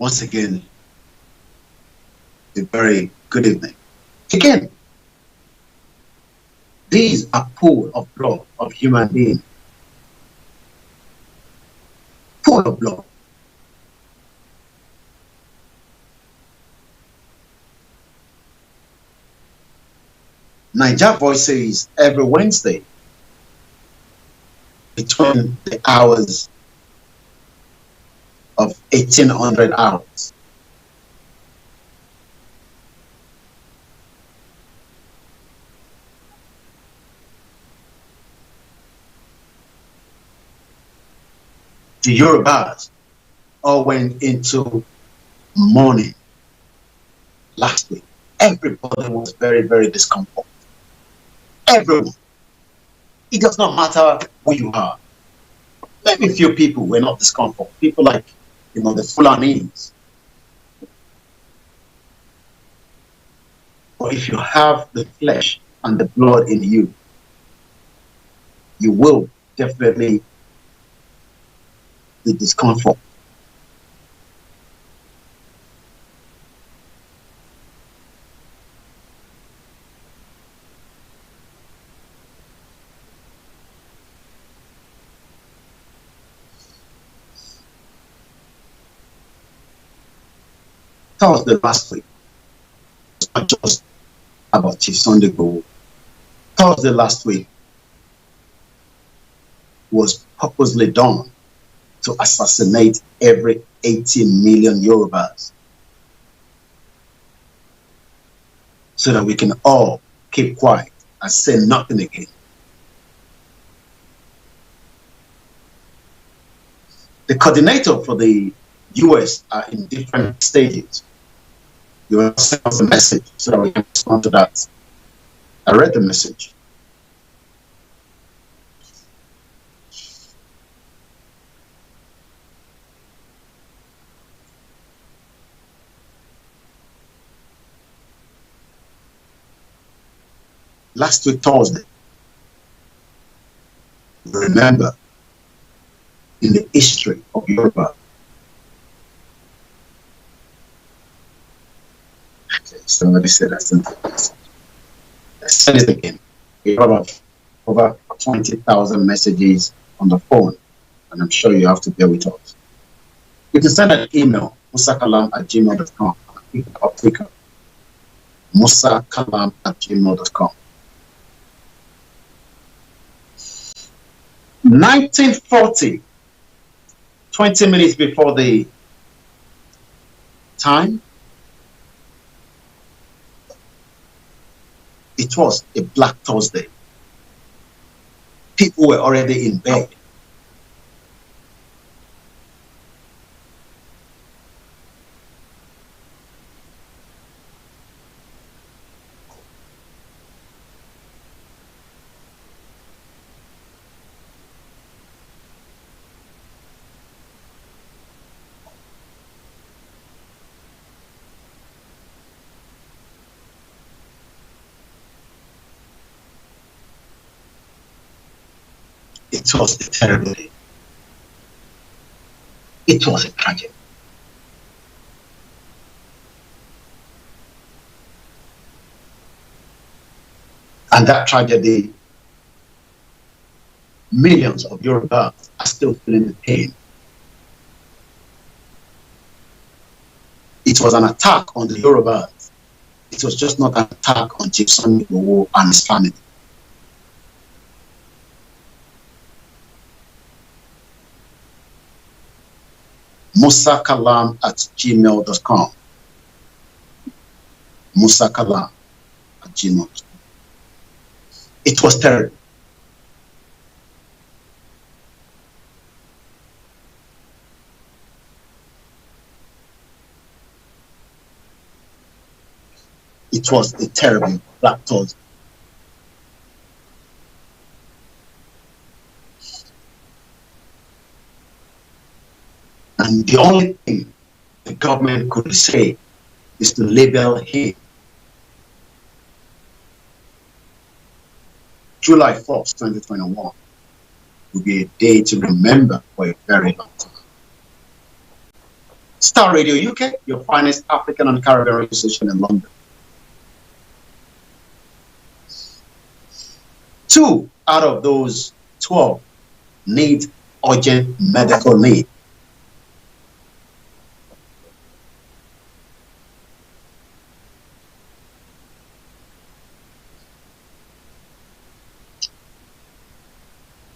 once again, a very good evening. Again, these are pool of blood of human beings. Pool of blood. Niger Voices every Wednesday between the hours of 1800 hours. The Yorubas all went into mourning last week. Everybody was very, very discomforted. Everyone. It does not matter who you are. Maybe few people were not discomforted. People like, the Fulanis. But if you have the flesh and the blood in you, you will definitely be discomfort. Thursday last week, not just about Chief Sunday Go. Thursday last week was purposely done to assassinate every 18 million Yorubas so that we can all keep quiet and say nothing again. The coordinator for the US are in different stages. You will send us a message so that we can respond to that. I read the message. Last week, Thursday, remember, in the history of Yoruba. Okay, somebody said that sentence. Let's say it again. We have over 20,000 messages on the phone, and I'm sure you have to bear with us. You can send an email, musakalam@gmail.com. musakalam@gmail.com. 1940, 20 minutes before the time, it was a Black Thursday. People were already in bed. It was a terrible day. It was a tragedy. And that tragedy, millions of Yorubas are still feeling the pain. It was an attack on the Yorubas. It was just not an attack on Chief Sunday Igboho and his family. musakalam@gmail.com. musakalam@gmail.com. It was terrible. It was a terrible Black Thursday. And the only thing the government could say is to label him July 4th, 2021 will be a day to remember for a very long time. Starr Radio UK, your finest African and Caribbean radio station in London. 2 out of those 12 need urgent medical need.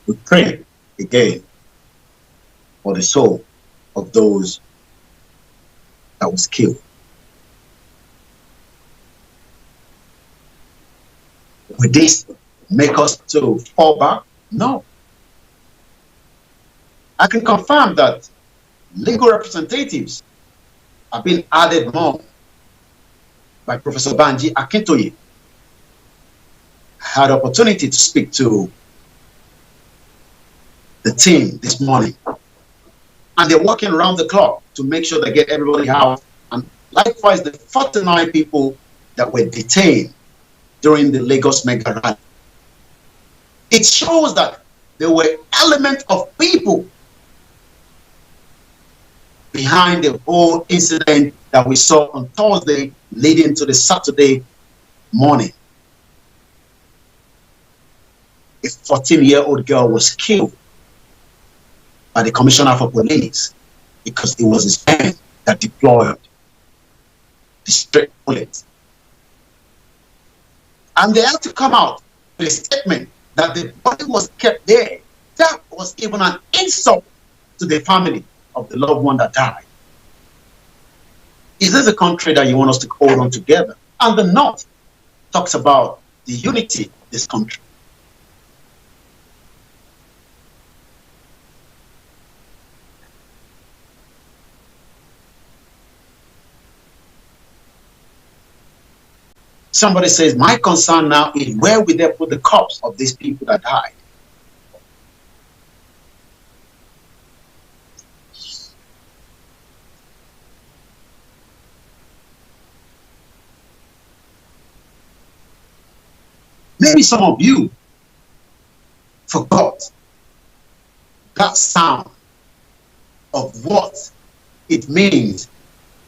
We pray again for the soul of those that was killed. Will this make us to fall back? No. I can confirm that legal representatives have been added more by Professor Banji Akintoye. I had opportunity to speak to the team this morning, and they're working around the clock to make sure they get everybody out. And likewise, the 49 people that were detained during the Lagos mega rally. It shows that there were elements of people behind the whole incident that we saw on Thursday leading to the Saturday morning. A 14-year-old girl was killed by the commissioner for police because it was his friend that deployed the straight bullet. And they had to come out with a statement that the body was kept there. That was even an insult to the family of the loved one that died. Is this a country that you want us to hold on together? And the North talks about the unity of this country. Somebody says, my concern now is where will they put the corpse of these people that died? Maybe some of you forgot that sound of what it means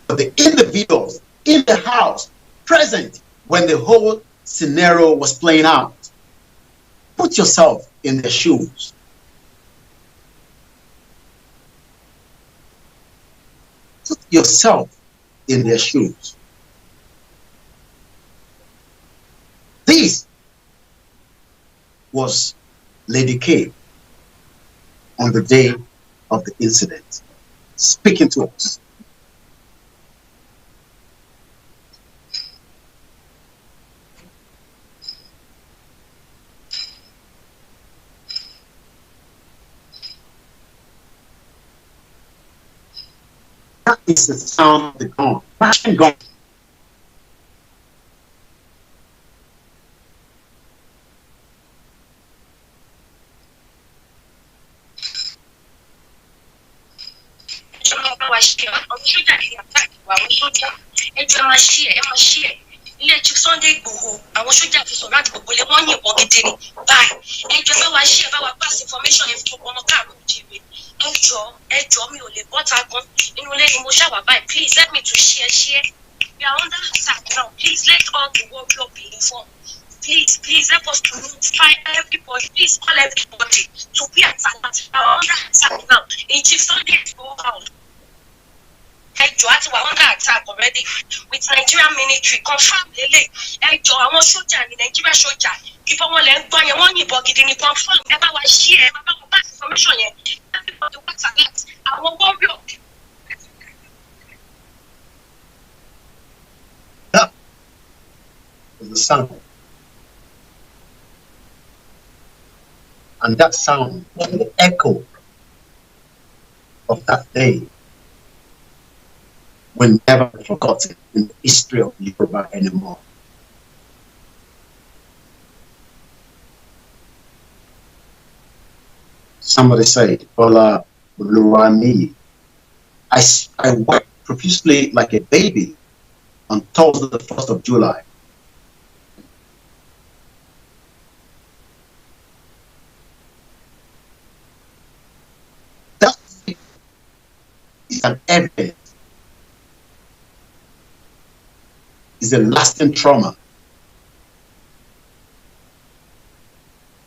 for the individuals in the house present when the whole scenario was playing out. Put yourself in their shoes. Put yourself in their shoes. This was Lady K on the day of the incident, speaking to us. That is the sound of the gun, machine gun. ilé chief Sunday Igboho àwọn sójà ti sọ̀rọ̀ àti gbogbo ilé wọn yìnbọn gidi ni báyìí ẹjọ́ bá wa ṣí ẹ bá wa pass information yẹn fún gbogbo ọmọ káàró òjìrè ẹjọ́ mi ò lè bọ́ta gan inú ilé ni mo ṣàwà báyìí please let me to share we are under attack now please let all the warrior be informed please help us to notify everybody please call everybody to be at alert we are under attack now in chief Sunday Igboho house. ẹjọ́ àti wà under attack already with Nigerian military confam lele ẹjọ́ àwọn sójà ní Nigeria sójà ìbọn wọn lẹ ń gbọ́ yẹn wọ́n yìnbọn gidi ní confam ẹ bá wa ṣí ẹ bá wa pass information yẹn everybody what's alert àwọn warrior. That is the sound, and that sound was the echo of that day. Will never be forgotten in the history of Yoruba anymore. Somebody said, Bola Oluwani, I worked profusely like a baby on Thursday, the 1st of July. That is an evidence. Is a lasting trauma.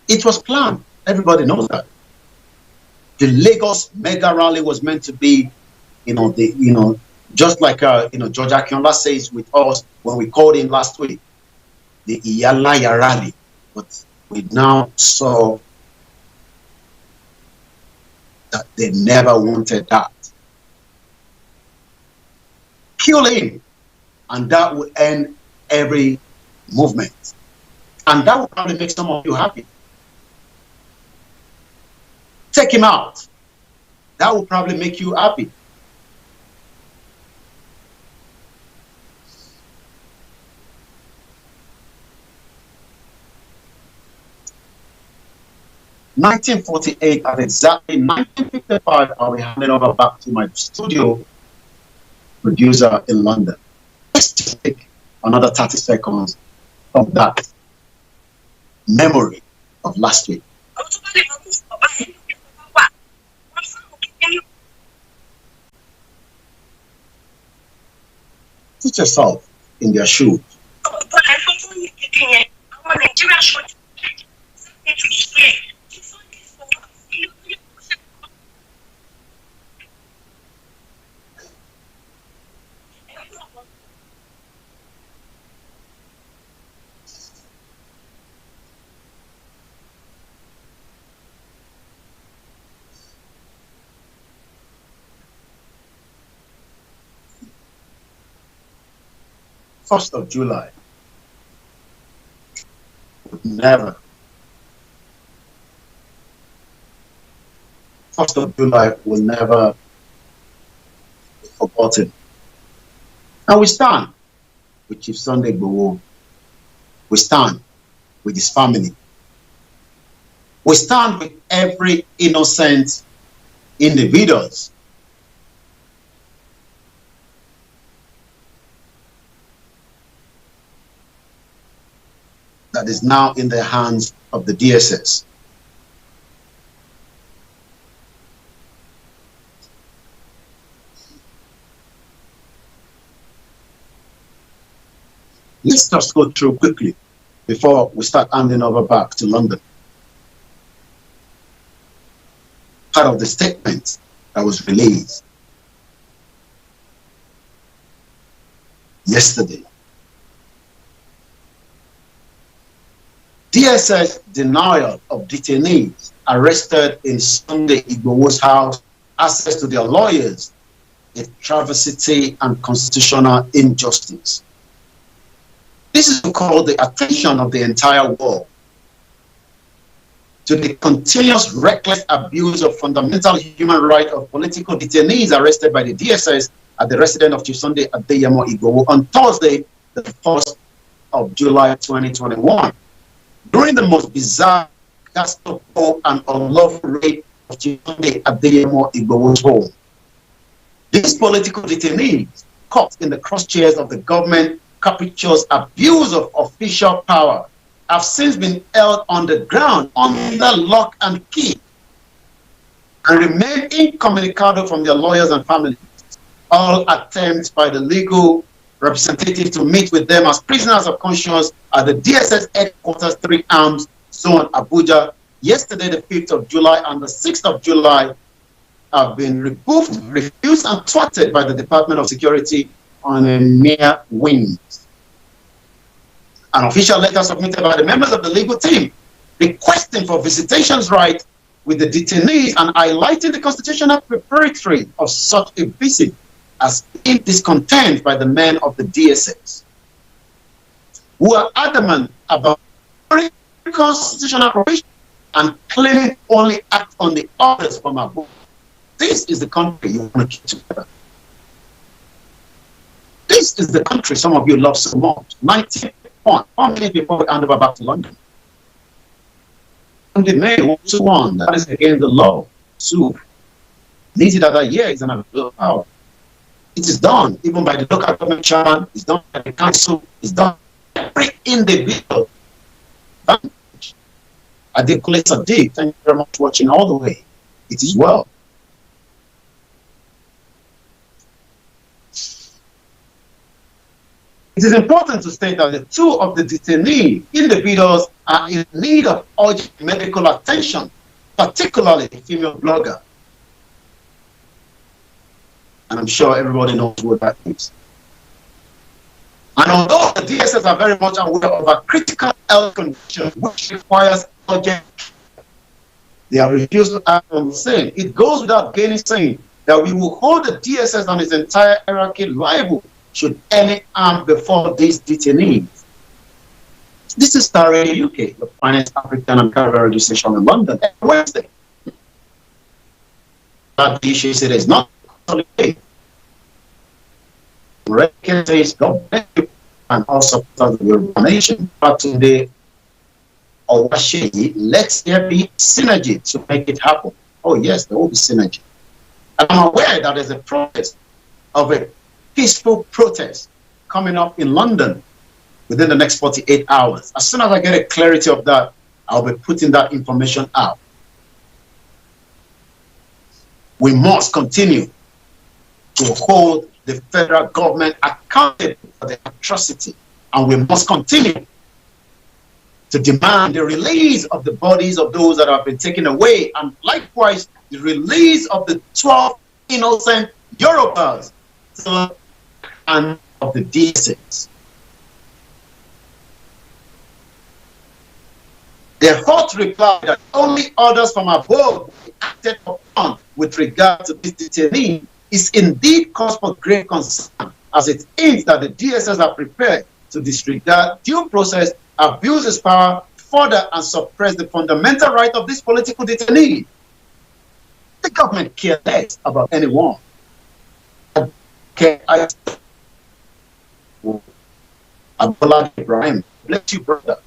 It was planned. Everybody knows that. The Lagos mega rally was meant to be, just like George Akinola says with us when we called in last week, the Iyalaya rally. But we now saw that they never wanted that. Killing. And that would end every movement. And that would probably make some of you happy. Take him out. That will probably make you happy. (1948) at exactly 1955, I'll be handing over back to my studio producer in London. Let's take another 30 seconds of that memory of last week. Put yourself in their shoes. First of July would never. 1st of July will never be forgotten. And we stand with Chief Sunday Igboho. We stand with his family. We stand with every innocent individuals that is now in the hands of the DSS. Let's just go through quickly before we start handing over back to London. Part of the statement that was released yesterday. DSS denial of detainees arrested in Sunday Igboho's house access to their lawyers, a travesty and constitutional injustice. This is to call the attention of the entire world to the continuous reckless abuse of fundamental human rights of political detainees arrested by the DSS at the residence of Chief Sunday Igboho on Thursday, the 1st of July 2021. During the most bizarre, catastrophic and unlawful raid of Chief Sunday Igboho's home. These political detainees, caught in the crosshairs of the government, capricious abuse of official power, have since been held on the ground under lock and key and remain incommunicado from their lawyers and families. All attempts by the legal representatives to meet with them as prisoners of conscience at the DSS headquarters 3 Arms Zone, Abuja, yesterday the 5th of July and the 6th of July have been rebuffed, refused and thwarted by the Department of Security on a mere whim. An official letter submitted by the members of the legal team requesting for visitations right with the detainees and highlighting the constitutional preparatory of such a visit as being discontent by the men of the DSS, who are adamant about constitutional provision and claiming only act on the orders from above. This is the country you want to keep together. This is the country some of you love so much. 19 1 minute before we hand over back to London. And the man who won, that is against the law. So, needed that year is an absolute power. It is done even by the local government chairman, it's done by the council, it's done by every individual. I did collect a dig. Thank you very much for watching all the way. It is well. It is important to state that the 2 of the detainee individuals are in need of urgent medical attention, particularly a female blogger. And I'm sure everybody knows what that is. And although the DSS are very much aware of a critical health condition which requires urgent care, they are refused to act on the same. It goes without gaining saying that we will hold the DSS and its entire hierarchy liable should any harm befall these detainees. This is Starr UK, the finest African and Caribbean radio station in London, every Wednesday. That issue said it's not consolidate. Reckon says God bless you and also the Yoruba nation. But today, let there be synergy to make it happen. Oh yes, there will be synergy. And I'm aware that there's a protest of a peaceful protest coming up in London within the next 48 hours. As soon as I get a clarity of that, I'll be putting that information out. We must continue to hold the federal government accountable for the atrocity, and we must continue to demand the release of the bodies of those that have been taken away, and likewise the release of the 12 innocent Yorubas and of the DSS. The hot reply that only orders from above will be acted upon with regard to this detainee is indeed cause for great concern, as it aims that the DSS are prepared to disregard due process, abuse its power, further and suppress the fundamental right of this political detainee. The government cares less about anyone. Okay, Abdullah Ibrahim, bless you, brother.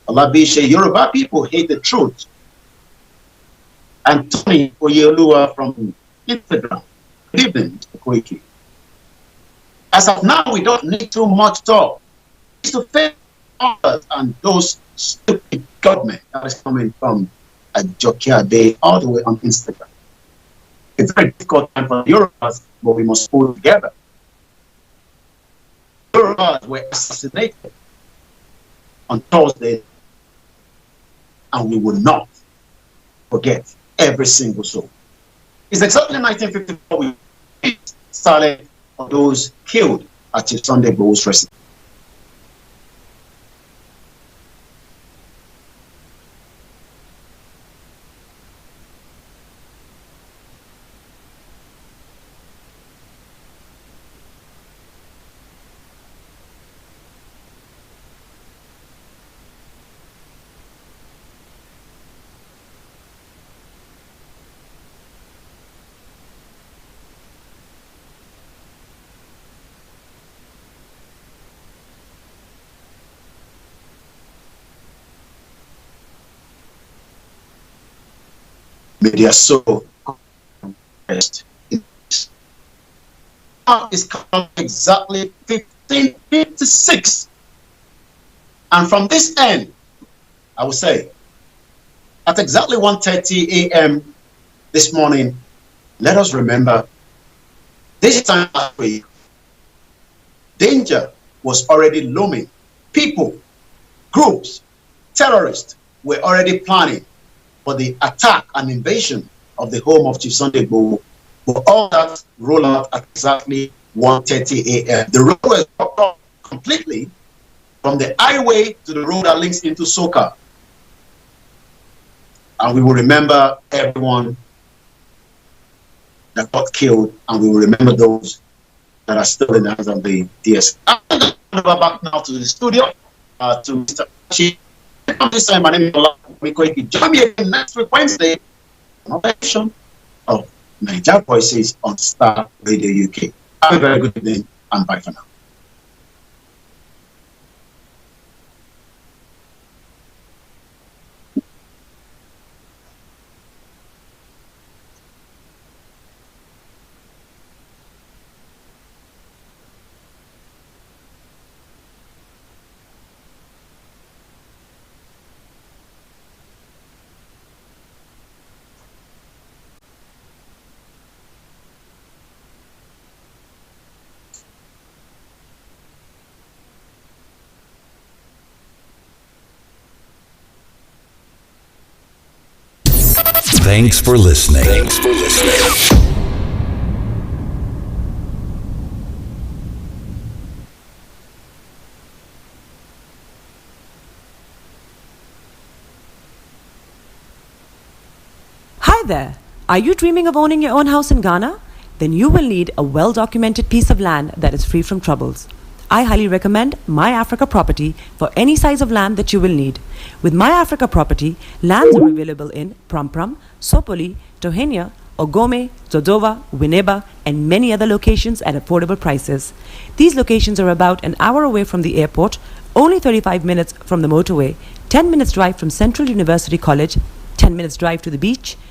Allah Bishe, Yoruba people hate the truth. And Tony Oyelua from Instagram, good evening, Mr. Koiki. As of now, we don't need too much talk. It's to face others and those stupid government that is coming from Jokia Day all the way on Instagram. It's a very difficult time for Yorubas, but we must pull together. Yorubas were assassinated on Thursday, and we will not forget every single soul. It's exactly 1954 we started for those killed at Chief Sunday Igboho's residence. Media so it's come exactly 1556, and from this end, I would say, at exactly 1:30 a.m. this morning, let us remember this time last week, danger was already looming. People, groups, terrorists were already planning for the attack and invasion of the home of Chief Sunday Igboho. But all that roll out at exactly 1:30 a.m. The road was blocked off completely from the highway to the road that links into Soka. And we will remember everyone that got killed, and we will remember those that are still in the hands of the DS. I'm going to go back now to the studio to Mr. Chief. This time, my name is Olayomi Koiki. Join me again next week, Wednesday, another edition of Niger Voices on Starr Radio UK. Have a very good evening, and bye for now. Thanks for listening. Hi there. Are you dreaming of owning your own house in Ghana? Then you will need a well-documented piece of land that is free from troubles. I highly recommend My Africa Property for any size of land that you will need. With My Africa Property, lands are available in Pram Pram, Sopoli, Tohenia, Ogome, Dodova, Winneba, and many other locations at affordable prices. These locations are about an hour away from the airport, only 35 minutes from the motorway, 10 minutes drive from Central University College, 10 minutes drive to the beach,